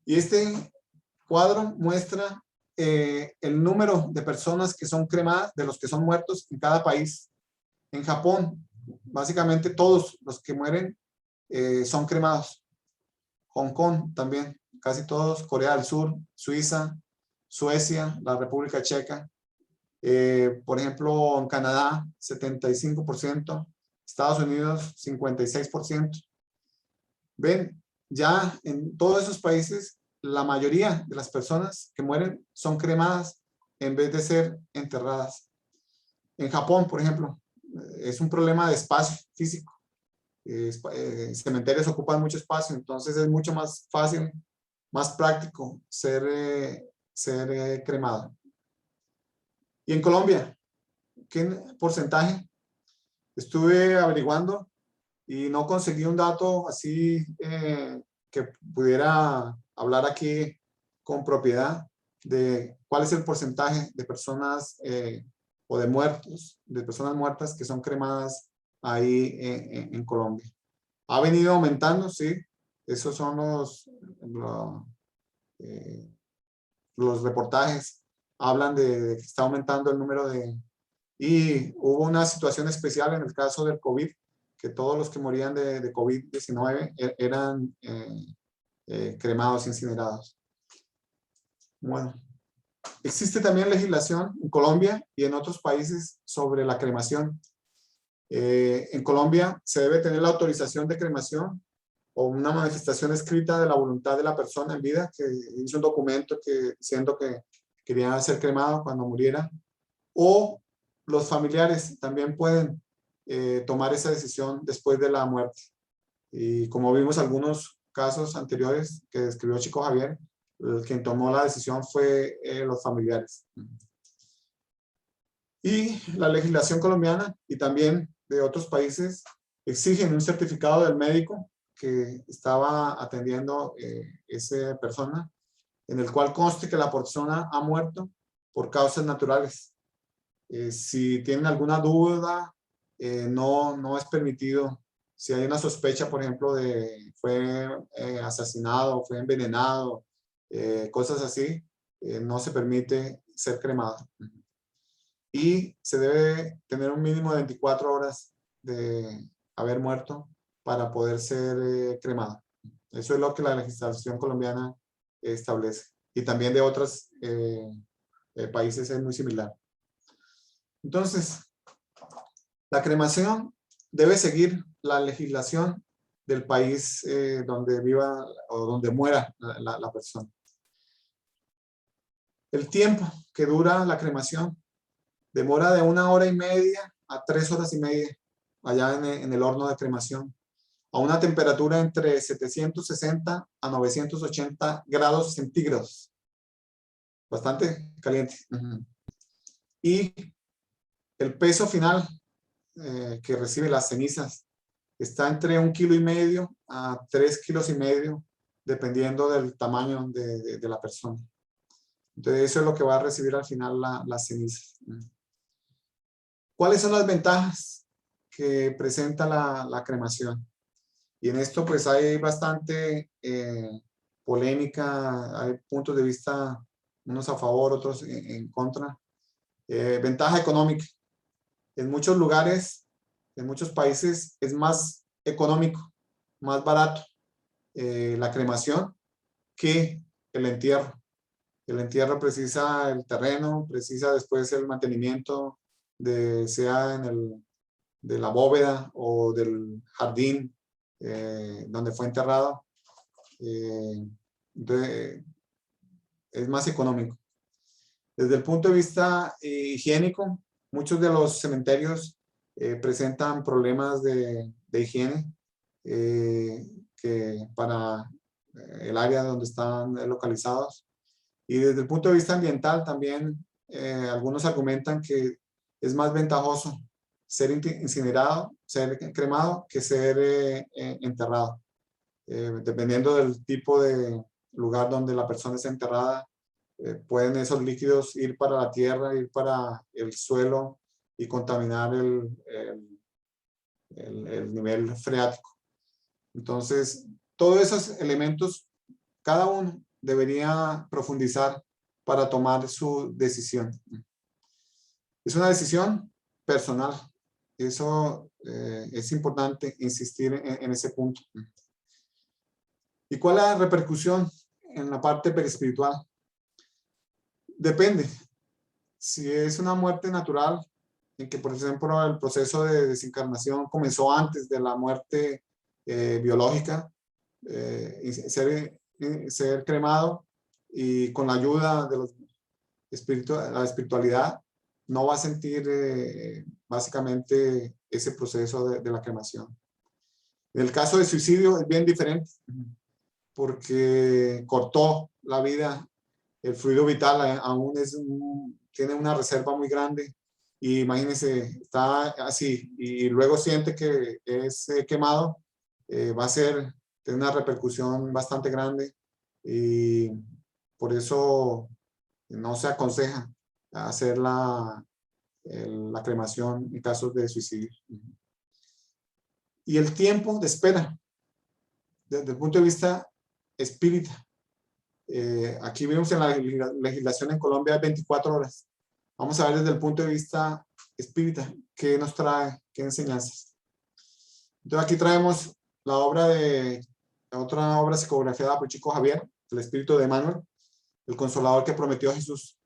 Y este cuadro muestra el número de personas que son cremadas, de los que son muertos en cada país. En Japón, básicamente todos los que mueren son cremados. Hong Kong también, casi todos. Corea del Sur, Suiza, Suecia, la República Checa. Por ejemplo, en Canadá, 75%. Estados Unidos, 56%. Ven, ya en todos esos países, la mayoría de las personas que mueren son cremadas en vez de ser enterradas. En Japón, por ejemplo, es un problema de espacio físico. Cementerios ocupan mucho espacio, entonces es mucho más fácil, más práctico ser cremado. Y en Colombia, ¿qué porcentaje? Estuve averiguando y no conseguí un dato así que pudiera hablar aquí con propiedad de cuál es el porcentaje de personas o de muertos, de personas muertas que son cremadas ahí en Colombia. Ha venido aumentando, sí. Esos son los reportajes. Hablan de que está aumentando el número y hubo una situación especial en el caso del COVID, que todos los que morían de COVID-19 eran cremados, incinerados. Bueno, existe también legislación en Colombia y en otros países sobre la cremación. En Colombia se debe tener la autorización de cremación o una manifestación escrita de la voluntad de la persona en vida, que hizo un documento diciendo que quería ser cremado cuando muriera, o los familiares también pueden tomar esa decisión después de la muerte. Y como vimos algunos casos anteriores que describió Chico Javier, quien tomó la decisión fue los familiares. Y la legislación colombiana y también de otros países exigen un certificado del médico que estaba atendiendo esa persona, en el cual conste que la persona ha muerto por causas naturales. Si tienen alguna duda, no es permitido. Si hay una sospecha, por ejemplo, de fue asesinado, fue envenenado, cosas así, no se permite ser cremado. y se debe tener un mínimo de 24 horas de haber muerto para poder ser cremado. Eso es lo que la legislación colombiana establece. Y también de otros países es muy similar. Entonces, la cremación debe seguir la legislación del país donde viva o donde muera la persona. El tiempo que dura la cremación demora de 1 hora y media a 3 horas y media allá en el horno de cremación, a una temperatura entre 760 a 980 grados centígrados. Bastante caliente. Y el peso final que recibe las cenizas está entre 1,5 kilos a 3,5 kilos, dependiendo del tamaño de la persona. Entonces eso es lo que va a recibir al final las cenizas. ¿Cuáles son las ventajas que presenta la cremación? Y en esto pues hay bastante polémica, hay puntos de vista, unos a favor, otros en contra. Ventaja económica. En muchos lugares, en muchos países es más económico, más barato la cremación que el entierro. El entierro precisa el terreno, precisa después el mantenimiento, sea de la bóveda o del jardín donde fue enterrado. Entonces, es más económico. Desde el punto de vista higiénico, muchos de los cementerios presentan problemas de higiene para el área donde están localizados. Y desde el punto de vista ambiental también algunos argumentan que es más ventajoso ser incinerado, ser cremado, que ser enterrado. Dependiendo del tipo de lugar donde la persona está enterrada, pueden esos líquidos ir para la tierra, ir para el suelo y contaminar el nivel freático. Entonces, todos esos elementos, cada uno debería profundizar para tomar su decisión. Es una decisión personal. Eso es importante insistir en ese punto. ¿Y cuál es la repercusión en la parte perispiritual? Depende. Si es una muerte natural, en que por ejemplo el proceso de desencarnación comenzó antes de la muerte biológica, ser cremado y con la ayuda de los la espiritualidad, no va a sentir básicamente ese proceso de la cremación. En el caso de suicidio es bien diferente, porque cortó la vida, el fluido vital aún tiene una reserva muy grande, y imagínense, está así, y luego siente que es quemado, va a tener una repercusión bastante grande, y por eso no se aconseja hacer la cremación en casos de suicidio. Y el tiempo de espera, desde el punto de vista espírita. Aquí vemos en la legislación en Colombia es 24 horas. Vamos a ver desde el punto de vista espírita qué nos trae, qué enseñanzas. Entonces aquí traemos la otra obra psicografiada por Chico Javier, El espíritu de Emmanuel, el consolador que prometió Jesús.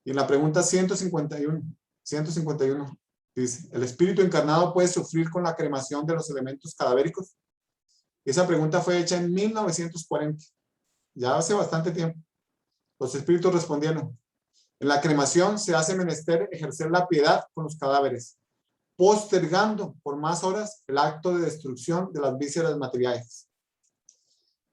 Y en la pregunta 151 dice, ¿el espíritu encarnado puede sufrir con la cremación de los elementos cadavéricos? Esa pregunta fue hecha en 1940, ya hace bastante tiempo. Los espíritus respondieron, en la cremación se hace menester ejercer la piedad con los cadáveres, postergando por más horas el acto de destrucción de las vísceras materiales.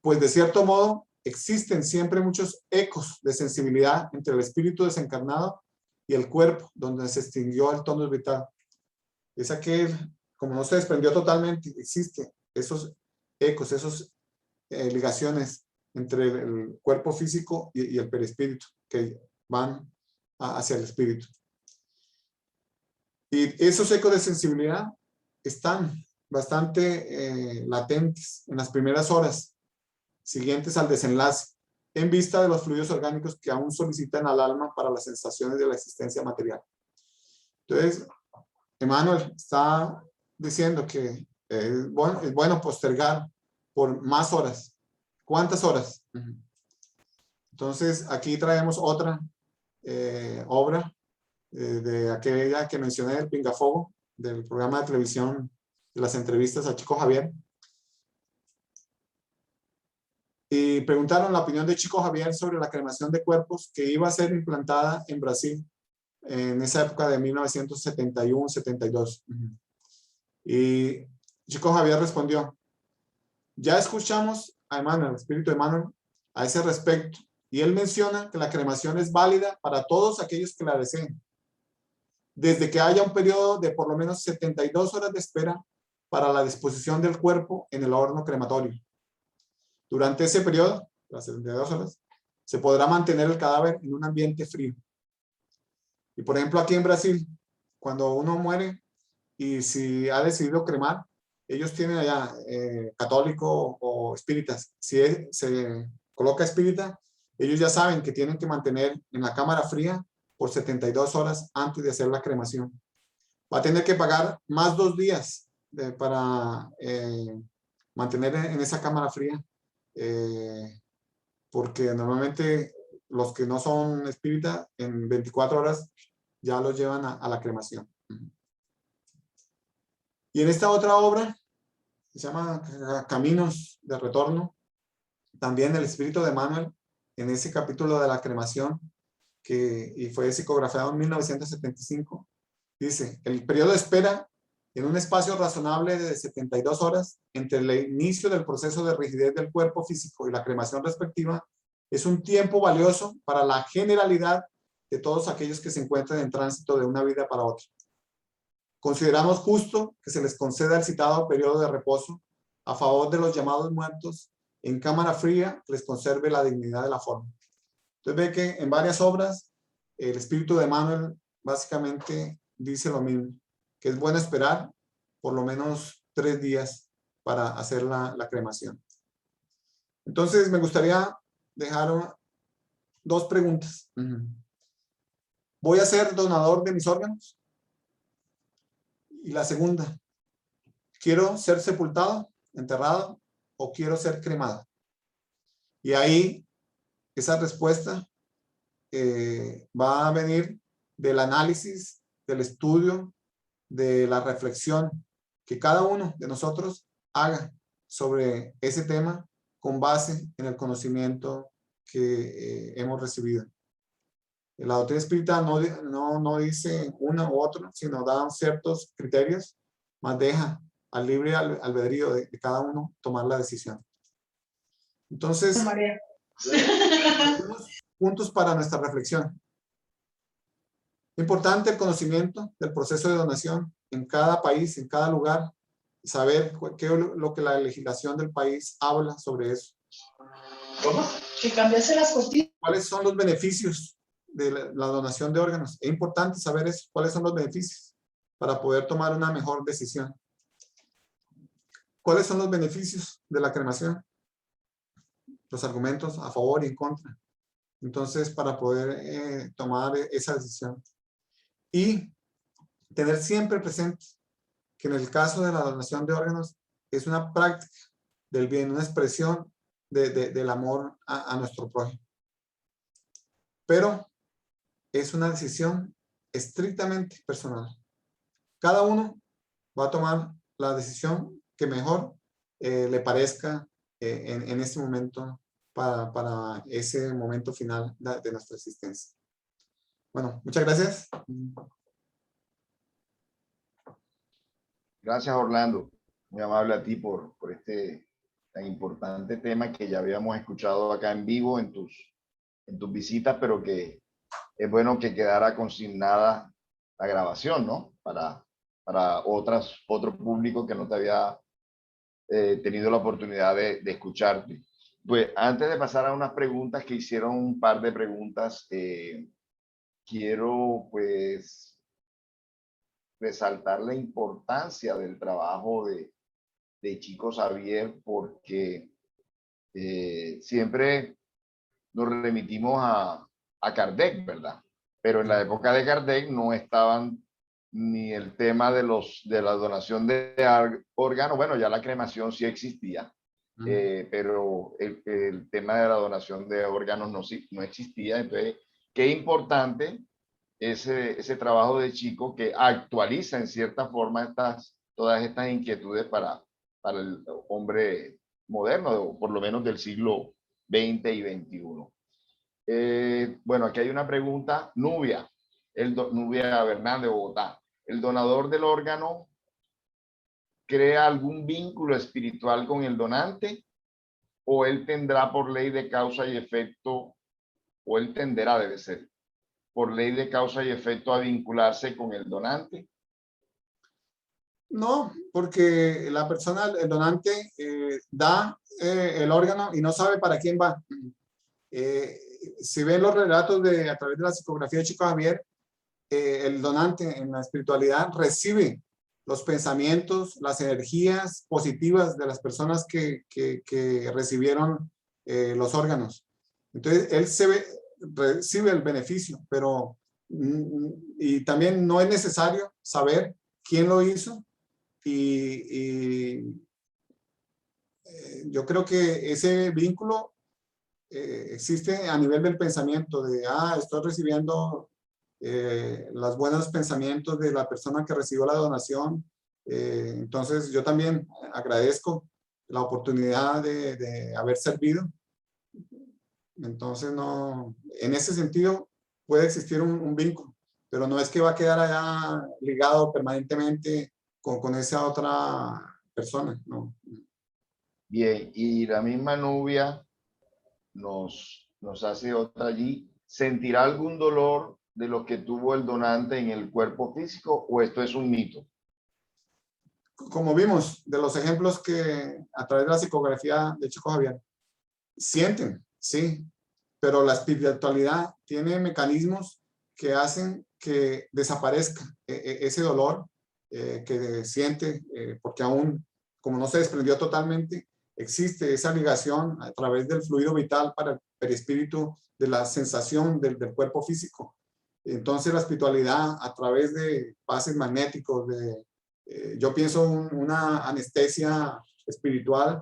Pues de cierto modo existen siempre muchos ecos de sensibilidad entre el espíritu desencarnado y el cuerpo donde se extinguió el tonus vital. Es aquel, como no se desprendió totalmente, existe esos ecos, esas ligaciones entre el cuerpo físico y el perispíritu que van hacia el espíritu. Y esos ecos de sensibilidad están bastante latentes en las primeras horas siguientes al desenlace, en vista de los fluidos orgánicos que aún solicitan al alma para las sensaciones de la existencia material. Entonces, Emmanuel está diciendo que es bueno postergar por más horas. ¿Cuántas horas? Entonces, aquí traemos otra obra de aquella que mencioné, del Pingafogo, del programa de televisión de las entrevistas a Chico Javier. Y preguntaron la opinión de Chico Javier sobre la cremación de cuerpos que iba a ser implantada en Brasil en esa época de 1971-72. Y Chico Javier respondió: ya escuchamos a Emmanuel, el espíritu de Emmanuel, a ese respecto, y él menciona que la cremación es válida para todos aquellos que la deseen, desde que haya un periodo de por lo menos 72 horas de espera para la disposición del cuerpo en el horno crematorio. Durante ese periodo, las 72 horas, se podrá mantener el cadáver en un ambiente frío. Y por ejemplo, aquí en Brasil, cuando uno muere y si ha decidido cremar, ellos tienen allá católico o espíritas. Si se coloca espírita, ellos ya saben que tienen que mantener en la cámara fría por 72 horas antes de hacer la cremación. Va a tener que pagar más 2 días para mantener en esa cámara fría, porque normalmente los que no son espíritas en 24 horas ya los llevan a la cremación. Y en esta otra obra, que se llama Caminos de Retorno, también el espíritu de Emmanuel, en ese capítulo de la cremación, y fue psicografiado en 1975, dice: el periodo de espera en un espacio razonable de 72 horas entre el inicio del proceso de rigidez del cuerpo físico y la cremación respectiva es un tiempo valioso para la generalidad de todos aquellos que se encuentran en tránsito de una vida para otra. Consideramos justo que se les conceda el citado periodo de reposo a favor de los llamados muertos en cámara fría, que les conserve la dignidad de la forma. Entonces ve que en varias obras el espíritu de Emmanuel básicamente dice lo mismo, que es bueno esperar por lo menos 3 días para hacer la cremación. Entonces me gustaría dejar 2 preguntas. ¿Voy a ser donador de mis órganos? Y la segunda, ¿quiero ser sepultado, enterrado o quiero ser cremado? Y ahí esa respuesta va a venir del análisis, del estudio, de la reflexión que cada uno de nosotros haga sobre ese tema con base en el conocimiento que hemos recibido. La doctrina espírita no dice uno u otro, sino da ciertos criterios, más deja al libre albedrío de cada uno tomar la decisión. Entonces, puntos para nuestra reflexión. Importante el conocimiento del proceso de donación en cada país, en cada lugar, saber qué es lo que la legislación del país habla sobre eso. ¿Cómo? Que cambiase las cortinas. ¿Cuáles son los beneficios de la donación de órganos? Es importante saber eso, cuáles son los beneficios para poder tomar una mejor decisión. ¿Cuáles son los beneficios de la cremación? Los argumentos a favor y en contra. Entonces, para poder tomar esa decisión. Y tener siempre presente que en el caso de la donación de órganos es una práctica del bien, una expresión del amor a nuestro prójimo. Pero es una decisión estrictamente personal. Cada uno va a tomar la decisión que mejor le parezca en este momento para ese momento final de nuestra existencia. Bueno, muchas gracias. Gracias, Orlando. Muy amable a ti por este tan importante tema que ya habíamos escuchado acá en vivo en tus visitas, pero que es bueno que quedara consignada la grabación, ¿no? Para otro público que no te había tenido la oportunidad de escucharte. Pues antes de pasar a unas preguntas que hicieron un par de preguntas, quiero pues resaltar la importancia del trabajo de Chico Xavier, porque siempre nos remitimos a Kardec, ¿verdad? Pero en la época de Kardec no estaban ni el tema de la donación de órganos. Bueno, ya la cremación sí existía, pero el tema de la donación de órganos no existía. Entonces, qué importante ese trabajo de Chico, que actualiza en cierta forma todas estas inquietudes para el hombre moderno, o por lo menos del siglo XX y XXI. Bueno, aquí hay una pregunta. Nubia Bernal de Bogotá. ¿El donador del órgano crea algún vínculo espiritual con el donante, o él tendrá por ley de causa y efecto, o él tenderá, debe ser, por ley de causa y efecto, a vincularse con el donante? No, porque la persona, el donante, da el órgano y no sabe para quién va. Si ven los relatos a través de la psicografía de Chico Javier, el donante en la espiritualidad recibe los pensamientos, las energías positivas de las personas que recibieron los órganos. Entonces, él recibe el beneficio, pero y también no es necesario saber quién lo hizo, y yo creo que ese vínculo existe a nivel del pensamiento, de, estoy recibiendo los buenos pensamientos de la persona que recibió la donación. Entonces yo también agradezco la oportunidad de haber servido. Entonces no, en ese sentido puede existir un vínculo, pero no es que va a quedar allá ligado permanentemente con esa otra persona, no. Bien, y la misma Nubia nos hace otra allí. ¿Sentirá algún dolor de lo que tuvo el donante en el cuerpo físico, o esto es un mito? Como vimos de los ejemplos que a través de la psicografía de Chico Javier, sienten, sí, pero la espiritualidad tiene mecanismos que hacen que desaparezca ese dolor que siente, porque aún, como no se desprendió totalmente, existe esa ligación a través del fluido vital para el perispíritu, de la sensación del cuerpo físico. Entonces la espiritualidad, a través de pases magnéticos, yo pienso una anestesia espiritual,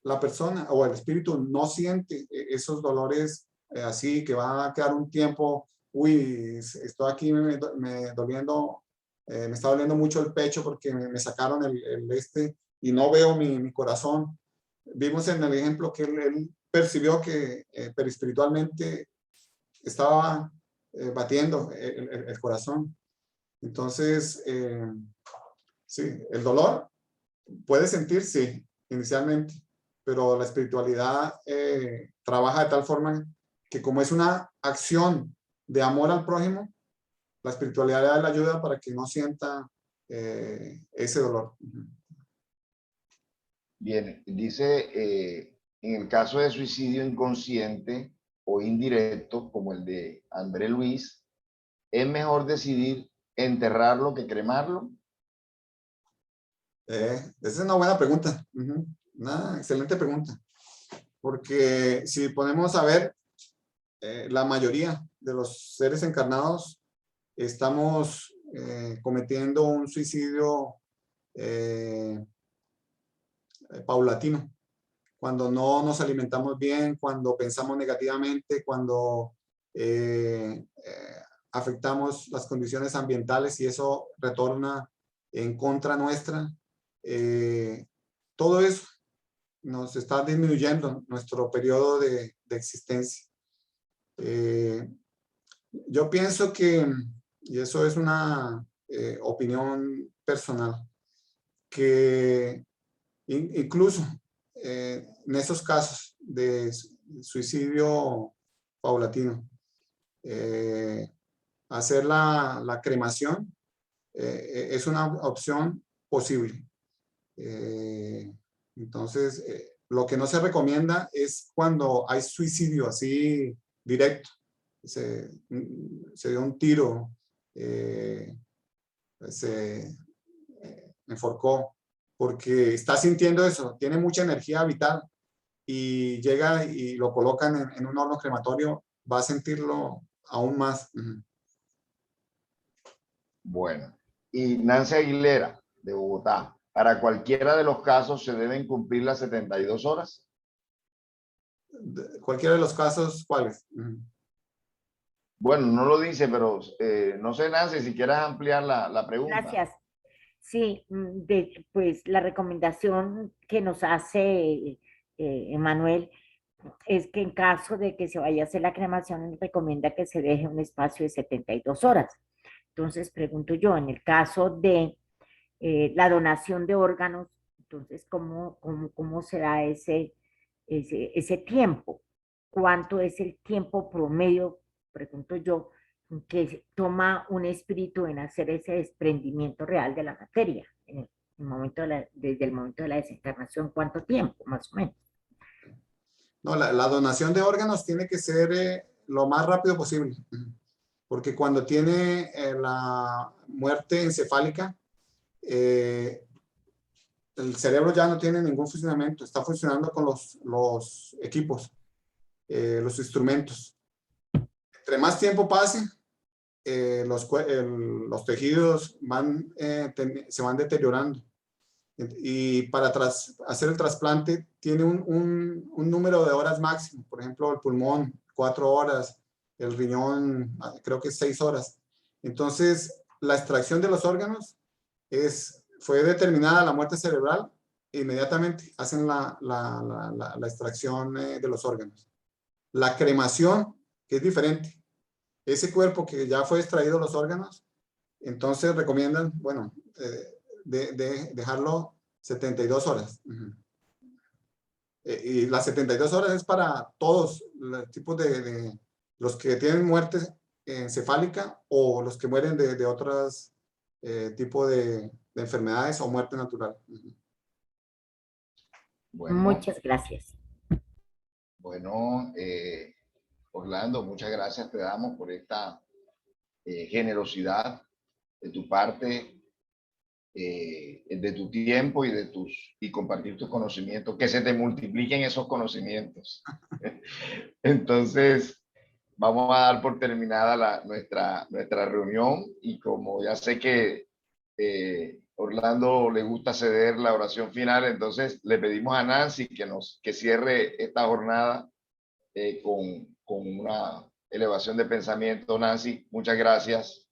la persona o el espíritu no siente esos dolores así, que va a quedar un tiempo, estoy aquí me doliendo, me está doliendo mucho el pecho porque me sacaron y no veo mi corazón. Vimos en el ejemplo que él percibió que perispiritualmente estaba batiendo el corazón. Entonces, sí, el dolor puede sentirse inicialmente, pero la espiritualidad trabaja de tal forma que, como es una acción de amor al prójimo, la espiritualidad le ayuda para que no sienta ese dolor. Bien, dice, en el caso de suicidio inconsciente o indirecto, como el de André Luis, ¿es mejor decidir enterrarlo que cremarlo? Esa es una buena pregunta. Una excelente pregunta. Porque si ponemos a ver, la mayoría de los seres encarnados estamos cometiendo un suicidio paulatino. Cuando no nos alimentamos bien, cuando pensamos negativamente, cuando afectamos las condiciones ambientales y eso retorna en contra nuestra, todo eso nos está disminuyendo nuestro periodo de existencia. Yo pienso que, y eso es una opinión personal, que incluso en esos casos de suicidio paulatino, hacer la cremación es una opción posible. Entonces, lo que no se recomienda es cuando hay suicidio así directo. Se dio un tiro, se enforcó, porque está sintiendo eso, tiene mucha energía vital, y llega y lo colocan en un horno crematorio, va a sentirlo aún más. Bueno, Y Nancy Aguilera, de Bogotá. Para cualquiera de los casos se deben cumplir las 72 horas. Cualquiera de los casos, ¿cuáles? Bueno, no lo dice, pero no sé, Nancy, si quieres ampliar la pregunta. Gracias. Sí, pues la recomendación que nos hace Emanuel es que en caso de que se vaya a hacer la cremación, él recomienda que se deje un espacio de 72 horas. Entonces, pregunto yo, en el caso de la donación de órganos, entonces, ¿cómo será ese tiempo? ¿Cuánto es el tiempo promedio, pregunto yo, que toma un espíritu en hacer ese desprendimiento real de la materia? En el momento desde el momento de la desencarnación, ¿cuánto tiempo, más o menos? No, la donación de órganos tiene que ser lo más rápido posible, porque cuando tiene la muerte encefálica, el cerebro ya no tiene ningún funcionamiento, está funcionando con los equipos, los instrumentos. Entre más tiempo pase, los tejidos se van deteriorando. Y para hacer el trasplante tiene un número de horas máximo. Por ejemplo, el pulmón, 4 horas, el riñón, creo que 6 horas. Entonces, la extracción de los órganos fue determinada la muerte cerebral, inmediatamente hacen la extracción de los órganos. La cremación, que es diferente. Ese cuerpo que ya fue extraído los órganos, entonces recomiendan, bueno, dejarlo 72 horas. Y las 72 horas es para todos los tipos de los que tienen muerte encefálica o los que mueren de otros tipos de enfermedades o muerte natural. Bueno, Muchas gracias. bueno, Orlando, muchas gracias te damos por esta generosidad de tu parte, de tu tiempo y compartir tus conocimientos, que se te multipliquen esos conocimientos. Entonces, vamos a dar por terminada nuestra reunión, y como ya sé que Orlando le gusta ceder la oración final, entonces le pedimos a Nancy que cierre esta jornada con una elevación de pensamiento. Nancy, muchas gracias.